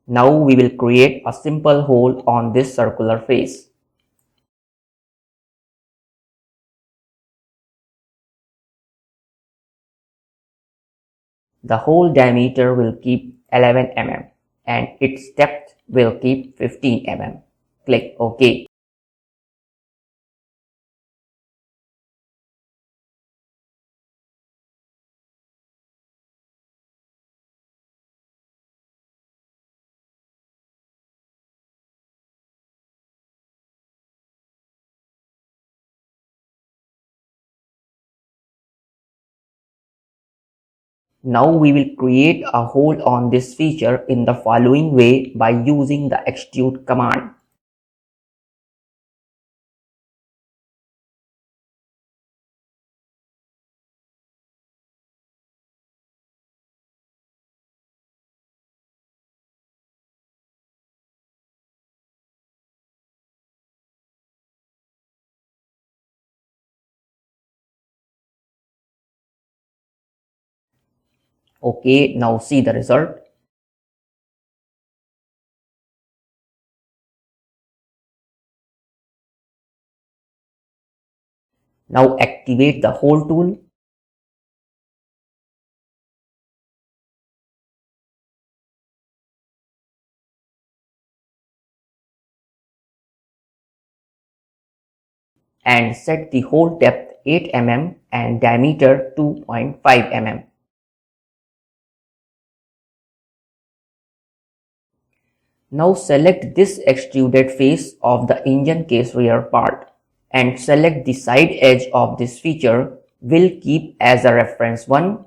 Now we will create a simple hole on this circular face. The hole diameter will keep 11 mm and its depth will keep 15 mm. Click OK. Now we will create a hole on this feature in the following way by using the extrude command. Okay, now see the result. Now activate the hole tool. And set the hole depth 8 mm and diameter 2.5 mm. Now select this extruded face of the engine case rear part and select the side edge of this feature. Will keep as a reference 1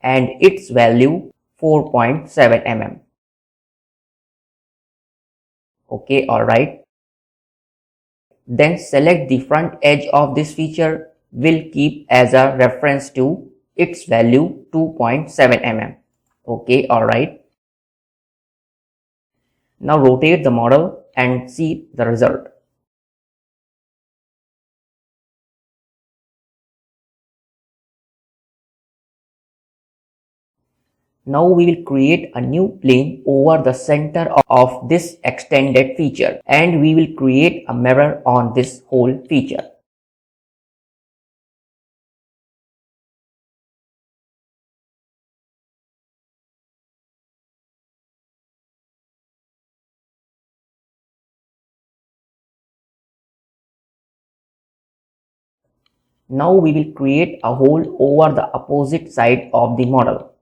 and its value 4.7 mm. Okay, alright. Then select the front edge of this feature. Will keep as a reference to its value 2.7 mm. Okay, alright. Now rotate the model and see the result. Now we will create a new plane over the center of this extended feature and we will create a mirror on this whole feature. Now we will create a hole over the opposite side of the model.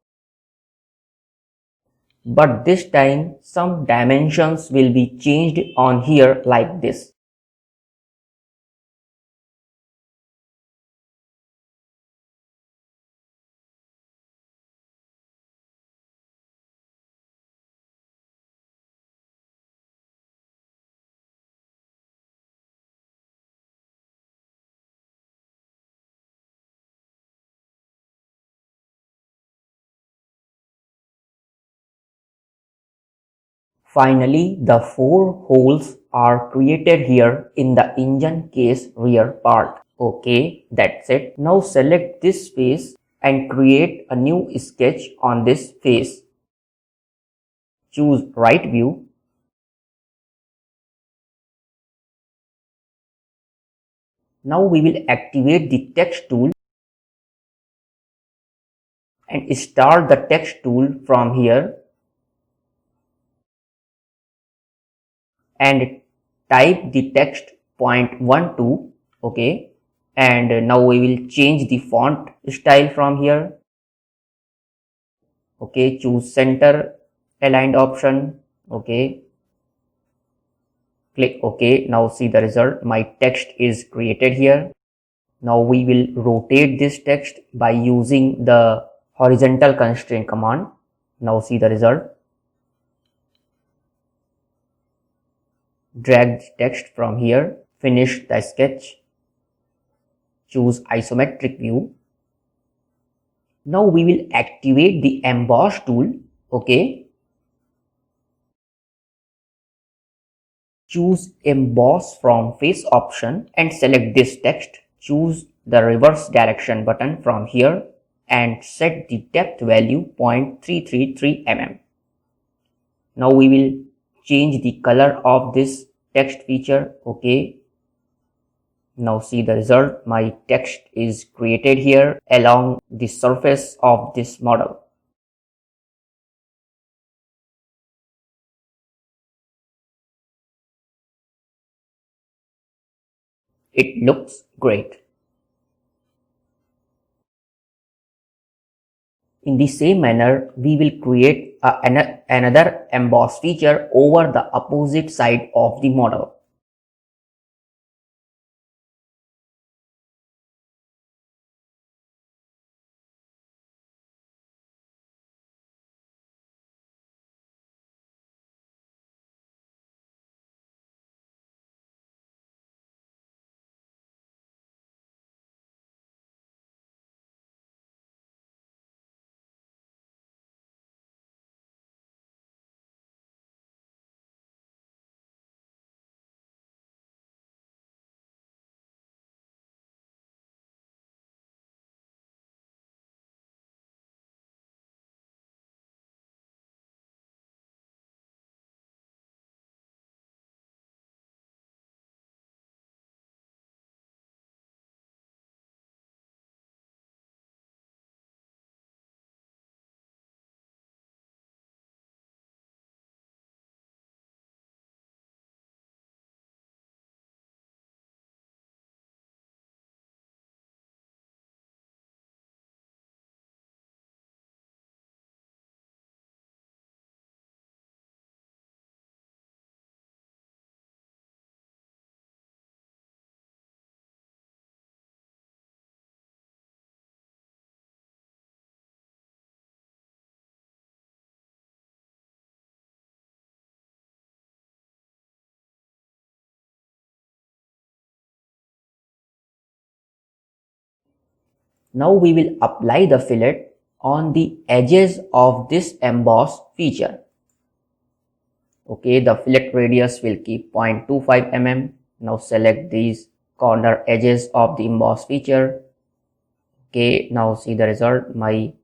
But this time some dimensions will be changed on here like this. Finally, the 4 holes are created here in the engine case rear part. Okay, that's it. Now select this face and create a new sketch on this face. Choose right view. Now we will activate the text tool and start the text tool from here and type the text 0.12. Okay, and now we will change the font style from here. Okay, choose center aligned option. Okay, click OK. Now see the result. My text is created here. Now we will rotate this text by using the horizontal constraint command. Now see the result. Drag the text from here. Finish the sketch. Choose isometric view. Now we will activate the emboss tool. Okay. Choose emboss from face option and select this text. Choose the reverse direction button from here and set the depth value 0.333 mm. Now we will change the color of this text feature. Okay. Now see the result. My text is created here along the surface of this model. It looks great. In the same manner, we will create another emboss feature over the opposite side of the model. Now we will apply the fillet on the edges of this emboss feature. Okay, the fillet radius will keep 0.25 mm. Now select these corner edges of the emboss feature. Okay, now see the result. My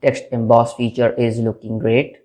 text emboss feature is looking great.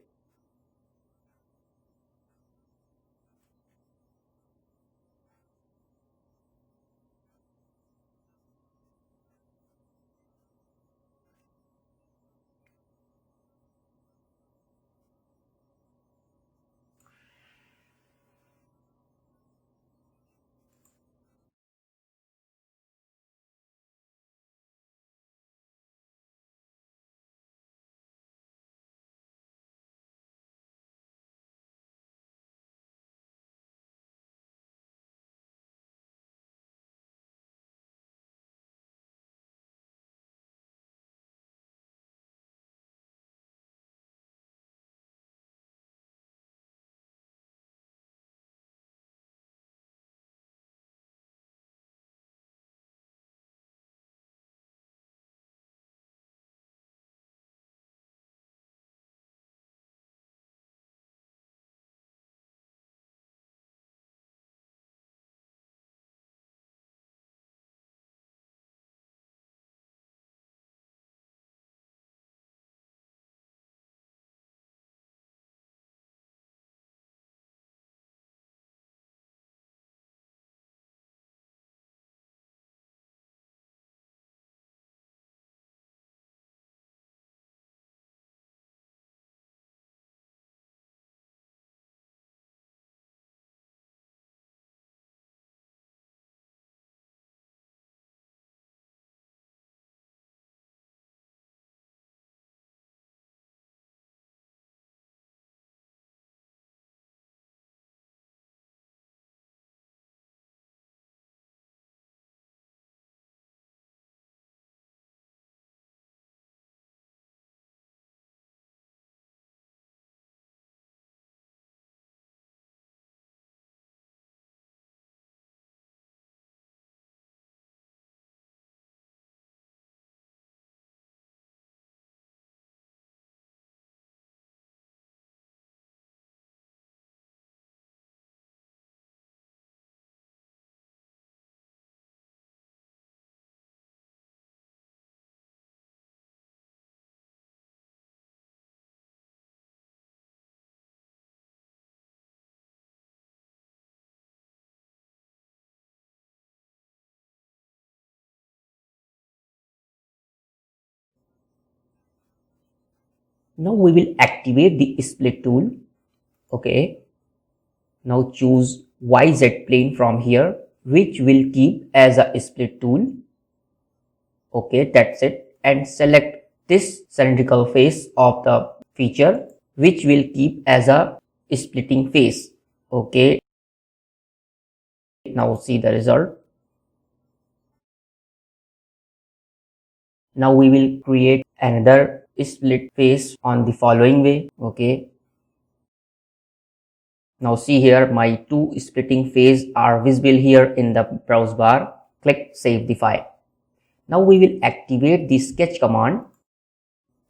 Now we will activate the split tool. Okay, now choose YZ plane from here, which will keep as a split tool. Okay, that's it. And select this cylindrical face of the feature, which will keep as a splitting face. Okay, now see the result. Now we will create another split face on the following way. Okay, now see here, my two splitting face are visible here in the browse bar. Click save the file. Now we will activate the sketch command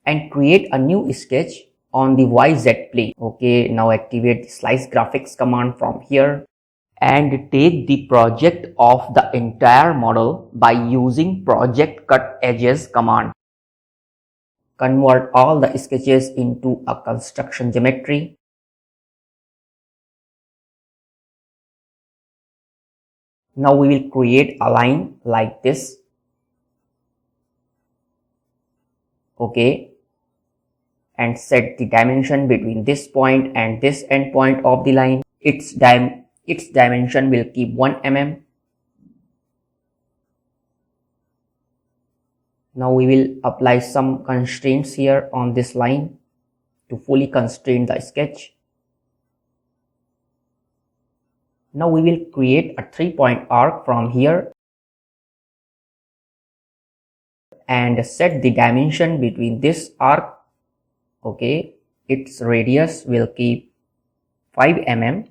and create a new sketch on the YZ plane. Okay, now activate the slice graphics command from here and take the project of the entire model by using project cut edges command. Convert all the sketches into a construction geometry. Now we will create a line like this. Okay, and set the dimension between this point and this end point of the line. Its dimension will keep 1 mm. Now we will apply some constraints here on this line to fully constrain the sketch. Now we will create a 3-point arc from here and set the dimension between this arc. Okay, its radius will keep 5 mm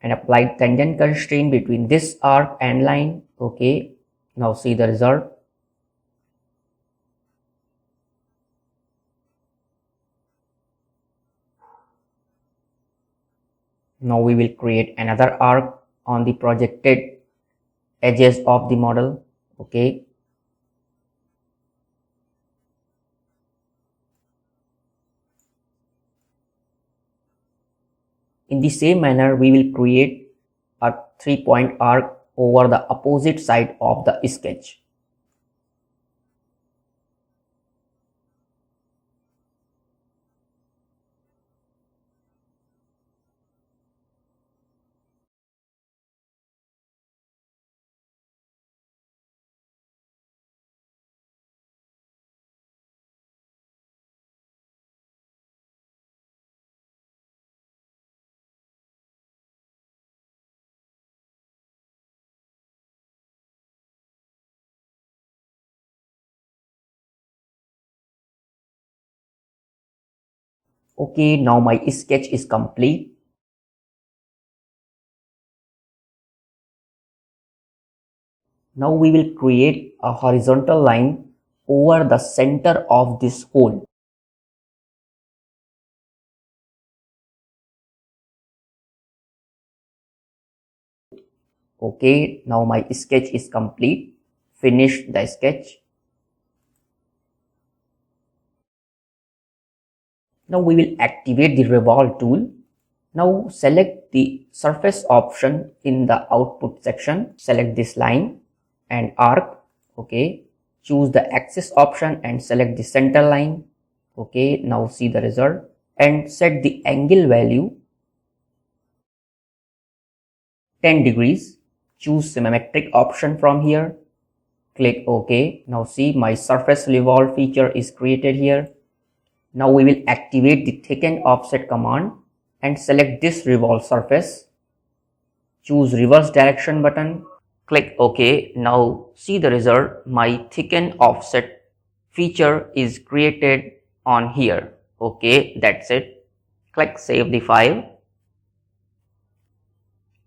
and apply tangent constraint between this arc and line. Okay, now see the result. Now we will create another arc on the projected edges of the model. Okay, in the same manner, we will create a 3-point arc over the opposite side of the sketch. Okay, now my sketch is complete. Now we will create a horizontal line over the center of this hole. Okay, now my sketch is complete. Finish the sketch. Now we will activate the revolve tool. Now select the surface option in the output section. Select this line and arc. Okay, choose the axis option and select the center line. Okay, now see the result and set the angle value 10 degrees. Choose symmetric option from here. Click OK. Now see my surface revolve feature is created here. Now we will activate the thicken offset command and select this revolve surface. Choose reverse direction button. Click OK. Now see the result. My thicken offset feature is created on here. Okay, that's it. Click save the file.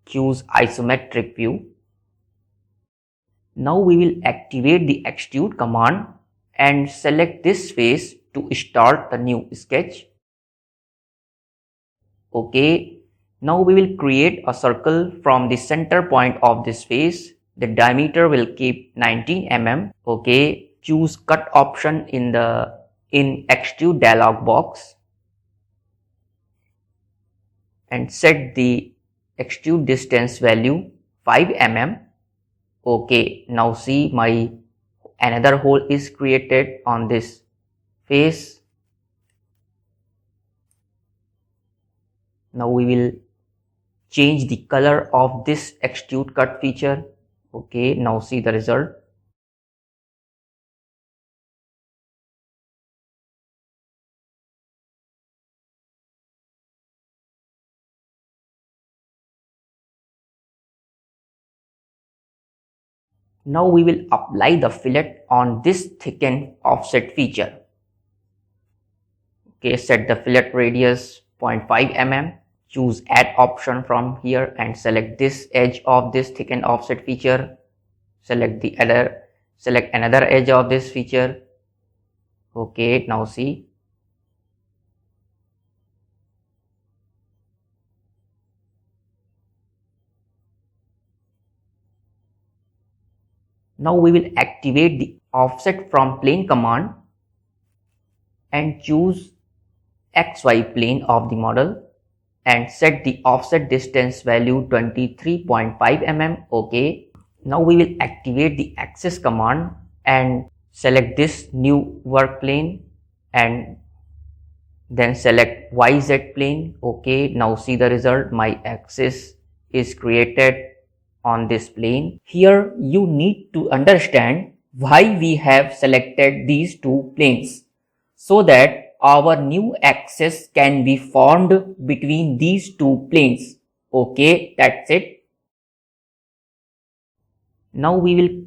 Choose isometric view. Now we will activate the extrude command and select this face to start the new sketch. Okay, now we will create a circle from the center point of this face. The diameter will keep 19 mm. Okay, choose cut option in extrude dialog box and set the extrude distance value 5 mm. Okay, now see my another hole is created on this face. Now we will change the color of this extrude cut feature. Okay, now see the result. Now we will apply the fillet on this thicken offset feature. Okay, set the fillet radius 0.5 mm. Choose add option from here and select this edge of this thicken offset feature. Select another edge of this feature. Okay, now see. Now we will activate the offset from plane command and choose XY plane of the model and set the offset distance value 23.5 mm. Okay. Now we will activate the axis command and select this new work plane and then select YZ plane. Okay, now see the result. My axis is created on this plane. Here you need to understand why we have selected these two planes, so that our new axis can be formed between these two planes. Okay, that's it. Now we will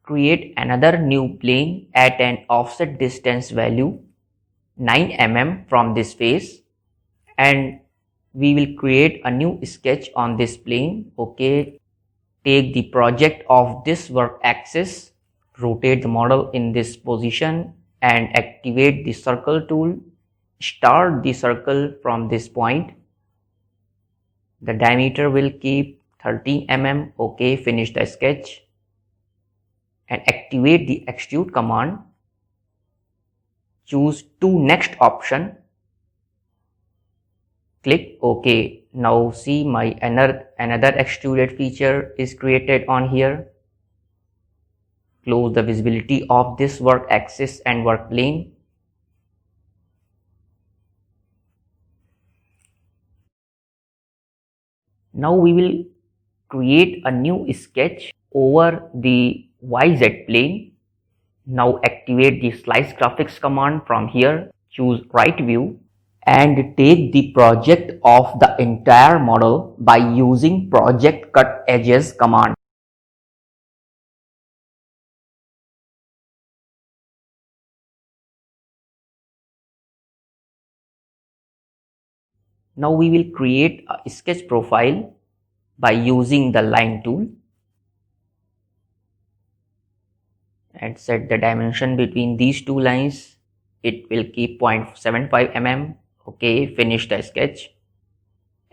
create another new plane at an offset distance value 9 mm from this face, and we will create a new sketch on this plane. Okay, take the project of this work axis, rotate the model in this position and activate the circle tool. Start the circle from this point. The diameter will keep 30 mm. Okay, finish the sketch and activate the extrude command. Choose to next option. Click OK. Now see my another extruded feature is created on here. Close the visibility of this work axis and work plane. Now we will create a new sketch over the YZ plane. Now activate the slice graphics command from here. Choose right view and take the project of the entire model by using project cut edges command. Now we will create a sketch profile by using the line tool and set the dimension between these two lines. It will keep 0.75 mm. Okay, finish the sketch.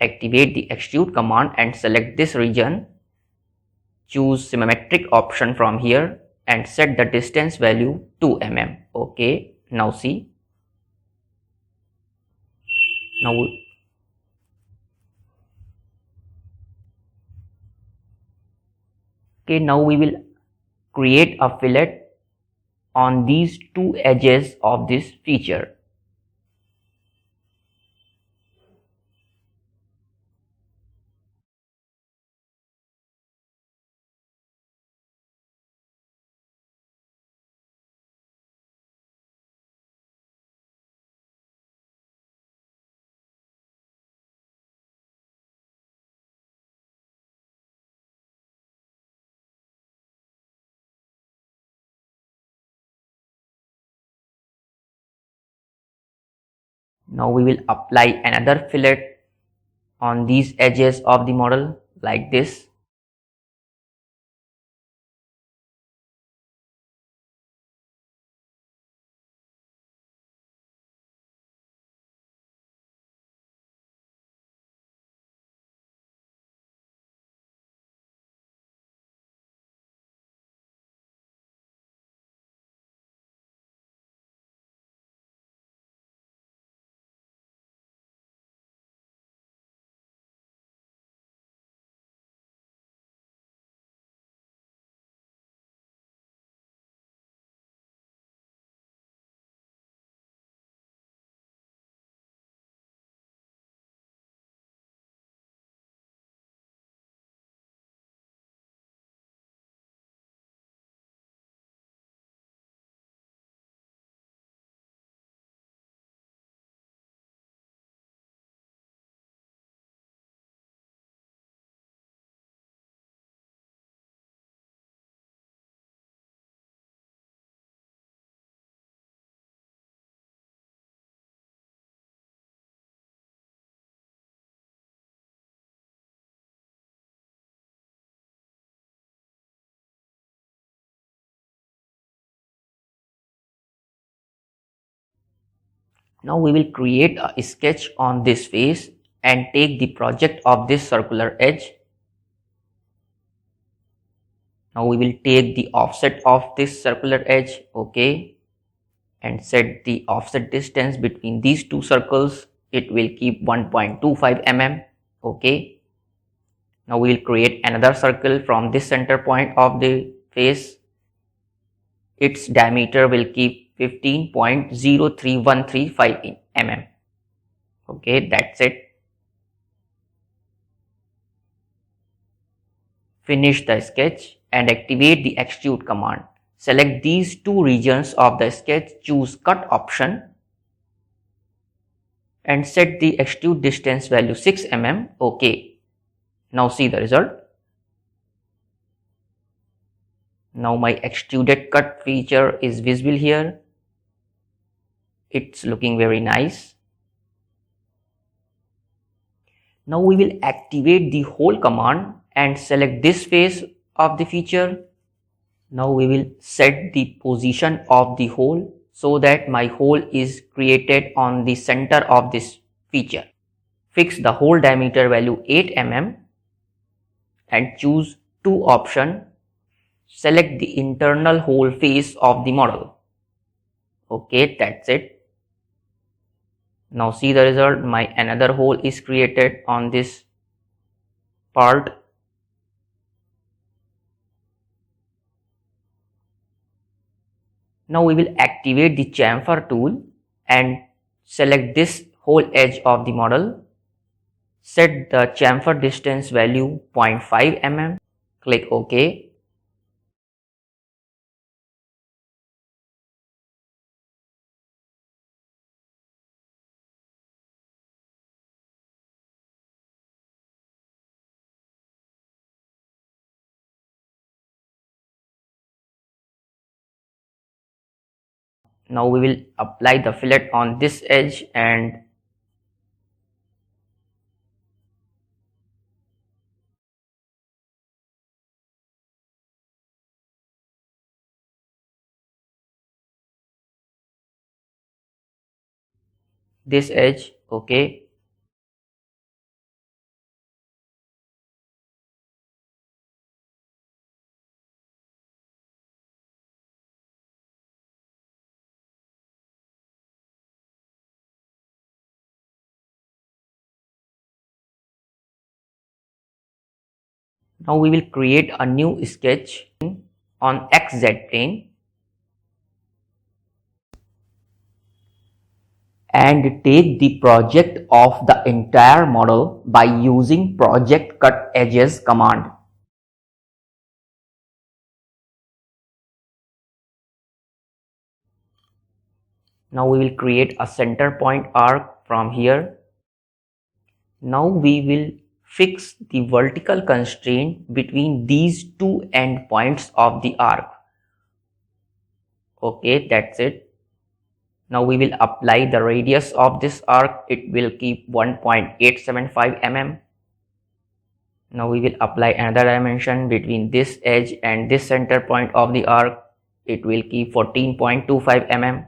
Activate the extrude command and select this region. Choose symmetric option from here and set the distance value 2 mm. Okay, now see. Now we will create a fillet on these two edges of this feature. Now we will apply another fillet on these edges of the model like this. Now we will create a sketch on this face and take the project of this circular edge. Now we will take the offset of this circular edge, okay, and set the offset distance between these two circles. It will keep 1.25 mm, okay. Now we will create another circle from this center point of the face. Its diameter will keep 15.03135 mm. Okay, that's it. Finish the sketch and activate the extrude command. Select these two regions of the sketch, choose cut option and set the extrude distance value 6 mm. Okay. Now see the result. Now my extruded cut feature is visible here. It's looking very nice. Now we will activate the hole command and select this face of the feature. Now we will set the position of the hole so that my hole is created on the center of this feature. Fix the hole diameter value 8 mm and choose two options. Select the internal hole face of the model. Okay, that's it. Now see the result. My another hole is created on this part. Now we will activate the chamfer tool and select this whole edge of the model. Set the chamfer distance value 0.5 mm. Click OK. Now we will apply the fillet on this edge and this edge. Okay. Now we will create a new sketch on XZ plane and take the project of the entire model by using project cut edges command. Now we will create a center point arc from here. Now we will fix the vertical constraint between these two endpoints of the arc. Okay, that's it. Now we will apply the radius of this arc. It will keep 1.875 mm. Now we will apply another dimension between this edge and this center point of the arc. It will keep 14.25 mm.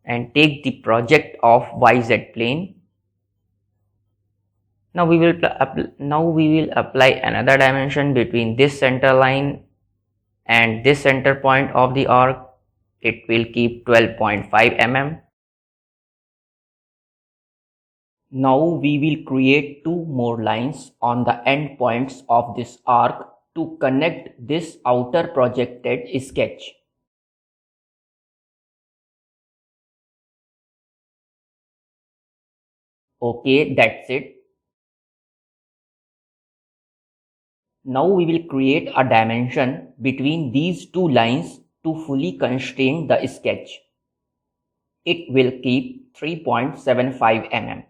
And take the project of YZ plane. Now we will apply another dimension between this center line and this center point of the arc. It will keep 12.5 mm. Now we will create two more lines on the end points of this arc to connect this outer projected sketch. Okay, that's it. Now we will create a dimension between these two lines to fully constrain the sketch. It will keep 3.75 mm.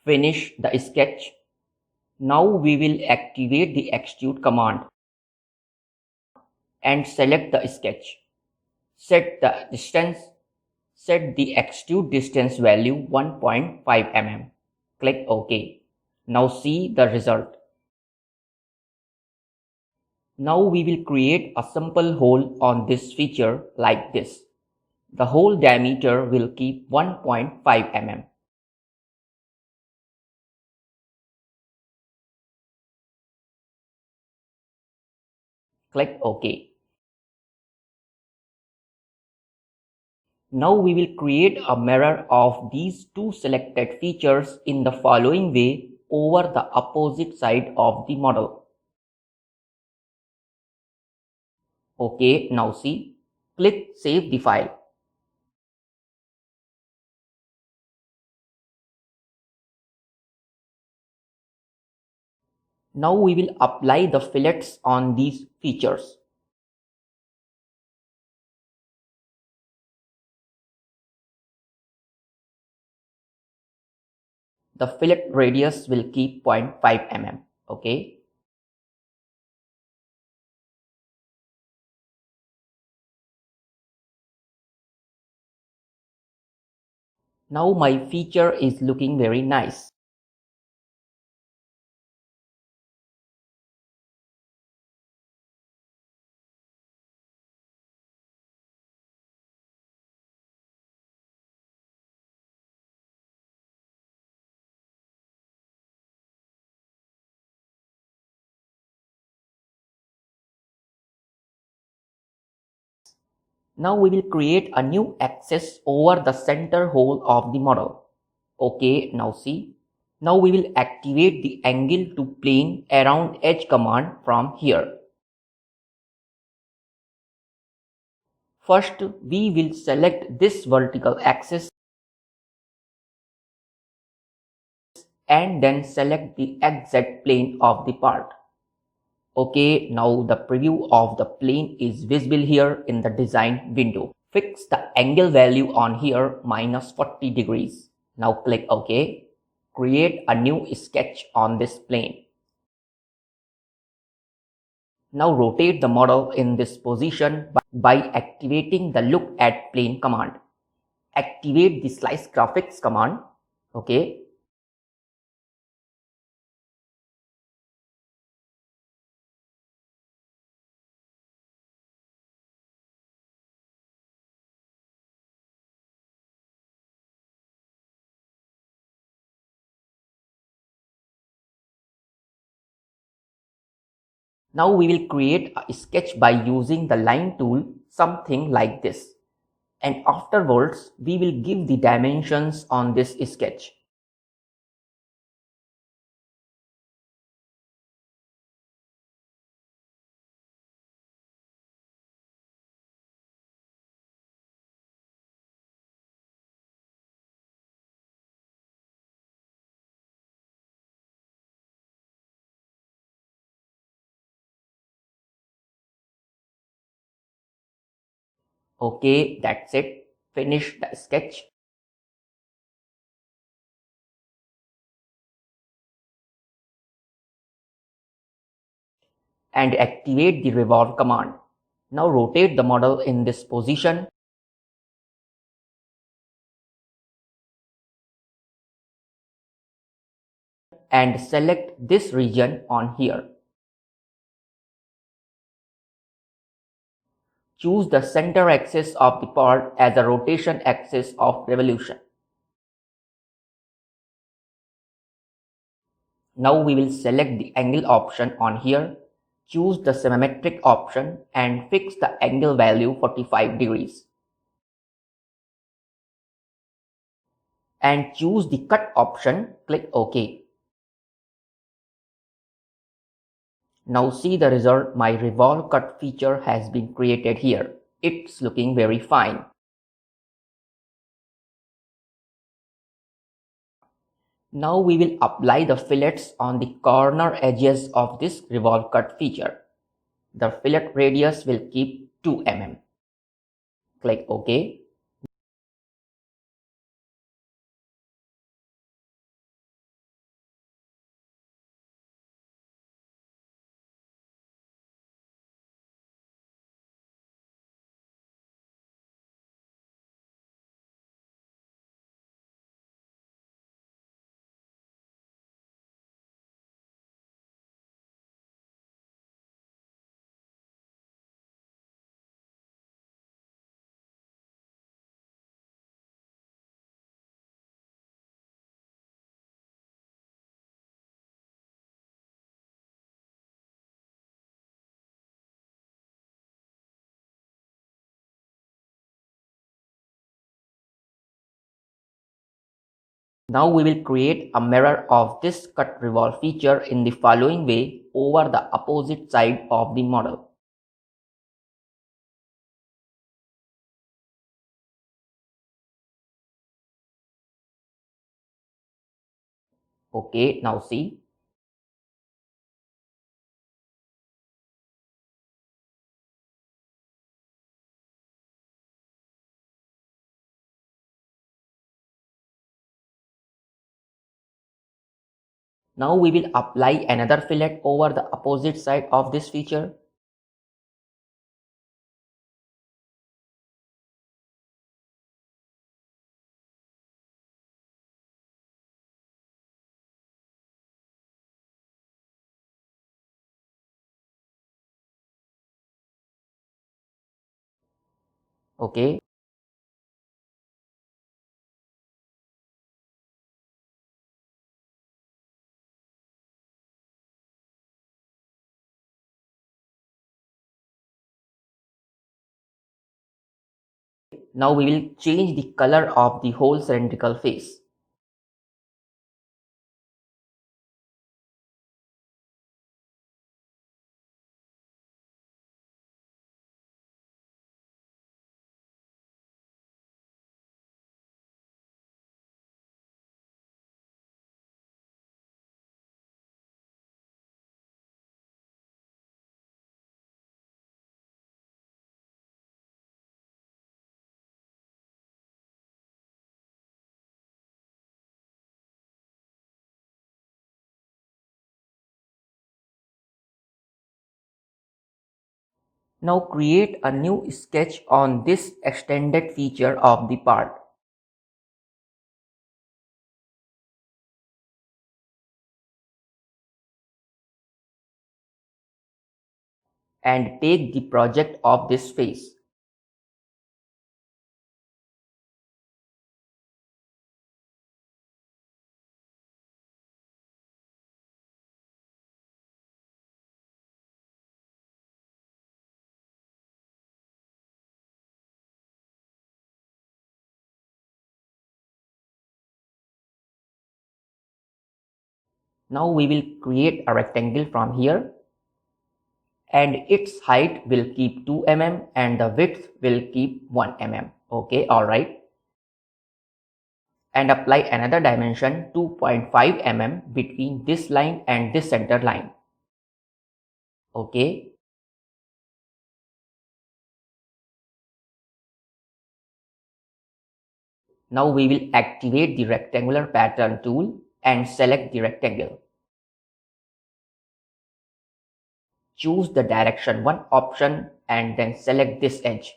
Finish the sketch. Now we will activate the extrude command and select the sketch. Set the distance. Set the extrude distance value 1.5 mm. Click OK. Now see the result. Now we will create a simple hole on this feature like this. The hole diameter will keep 1.5 mm. Click OK. Now we will create a mirror of these two selected features in the following way over the opposite side of the model. OK, now see. Click Save the file. Now we will apply the fillets on these features. The fillet radius will keep 0.5 mm. Okay. Now my feature is looking very nice. Now we will create a new axis over the center hole of the model. Okay, now see. Now we will activate the angle to plane around edge command from here. First, we will select this vertical axis and then select the exact plane of the part. Okay, now the preview of the plane is visible here in the design window. Fix the angle value on here minus 40 degrees. Now click OK. Create a new sketch on this plane. Now rotate the model in this position by activating the look at plane command. Activate the slice graphics command. Okay. Now we will create a sketch by using the line tool, something like this. And afterwards, we will give the dimensions on this sketch. Okay, that's it. Finish the sketch. And activate the revolve command. Now rotate the model in this position. And select this region on here. Choose the center axis of the part as a rotation axis of revolution. Now we will select the angle option on here. Choose the symmetric option and fix the angle value 45 degrees. And choose the cut option, click OK. Now see the result, my revolve cut feature has been created here. It's looking very fine. Now we will apply the fillets on the corner edges of this revolve cut feature. The fillet radius will keep 2 mm. Click OK. Now we will create a mirror of this cut revolve feature in the following way over the opposite side of the model. Okay, now see. Now we will apply another fillet over the opposite side of this feature. Okay. Now we will change the color of the whole cylindrical face. Now create a new sketch on this extended feature of the part. And take the project of this face. Now we will create a rectangle from here, and its height will keep 2 mm and the width will keep 1 mm. Okay, alright. And apply another dimension 2.5 mm between this line and this center line. Okay. Now we will activate the rectangular pattern tool and select the rectangle. Choose the direction 1 option and then select this edge.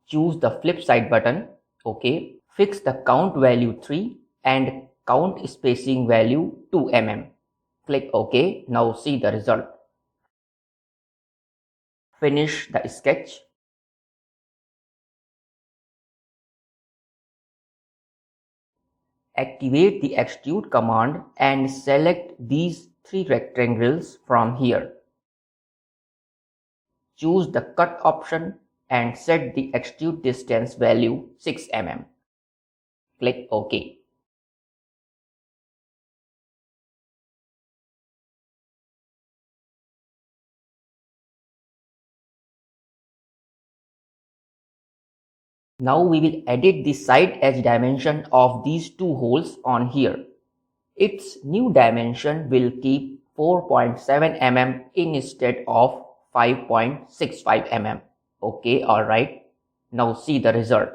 Choose the flip side button. Okay. Fix the count value 3 and count spacing value 2 mm. Click OK. Now see the result. Finish the sketch. Activate the extrude command and select these 3 rectangles from here. Choose the cut option and set the extrude distance value 6 mm. Click OK. Now we will edit the side edge dimension of these two holes on here. Its new dimension will keep 4.7 mm instead of 5.65 mm. Okay, alright. Now see the result.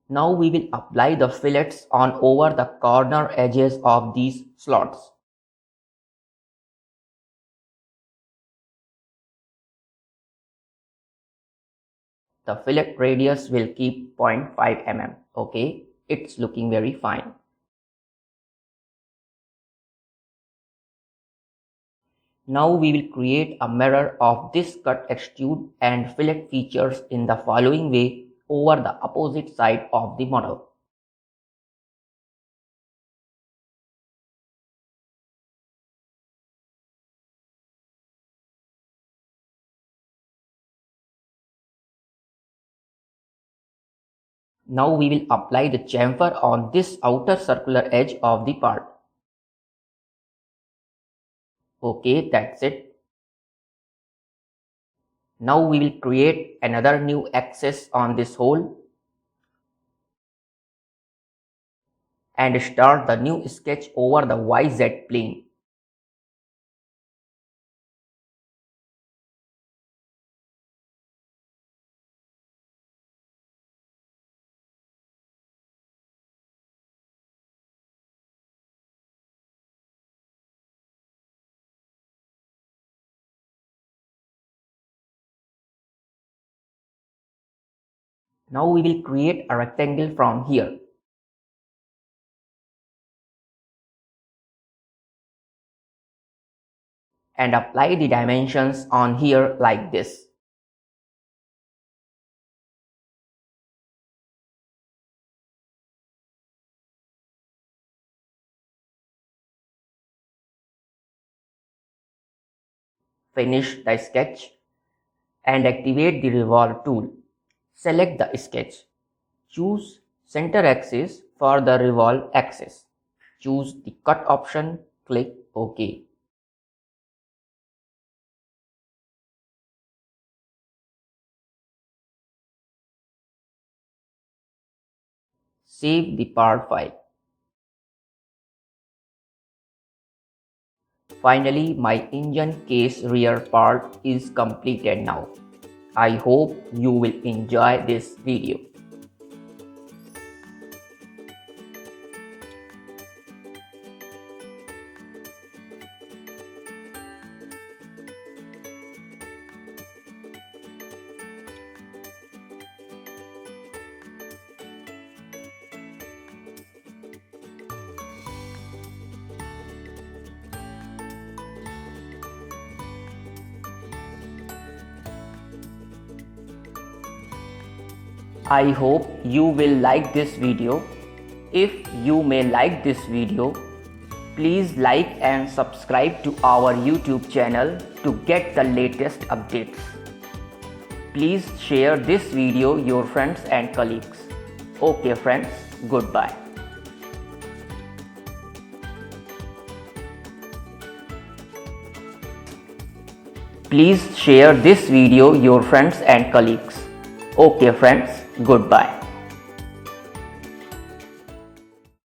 Now we will apply the fillets on over the corner edges of these slots. The fillet radius will keep 0.5 mm. Okay, it's looking very fine. Now we will create a mirror of this cut extrude and fillet features in the following way over the opposite side of the model. Now we will apply the chamfer on this outer circular edge of the part. Okay, that's it. Now we will create another new axis on this hole and start the new sketch over the YZ plane. Now we will create a rectangle from here. And apply the dimensions on here like this. Finish the sketch and activate the revolve tool. Select the sketch. Choose center axis for the revolve axis. Choose the cut option. Click OK. Save the part file. Finally, my engine case rear part is completed now. I hope you will enjoy this video. I hope you will like this video. If you may like this video, please like and subscribe to our YouTube channel to get the latest updates. Please share this video your friends and colleagues. Okay friends, goodbye. Please share this video your friends and colleagues. Okay friends, goodbye.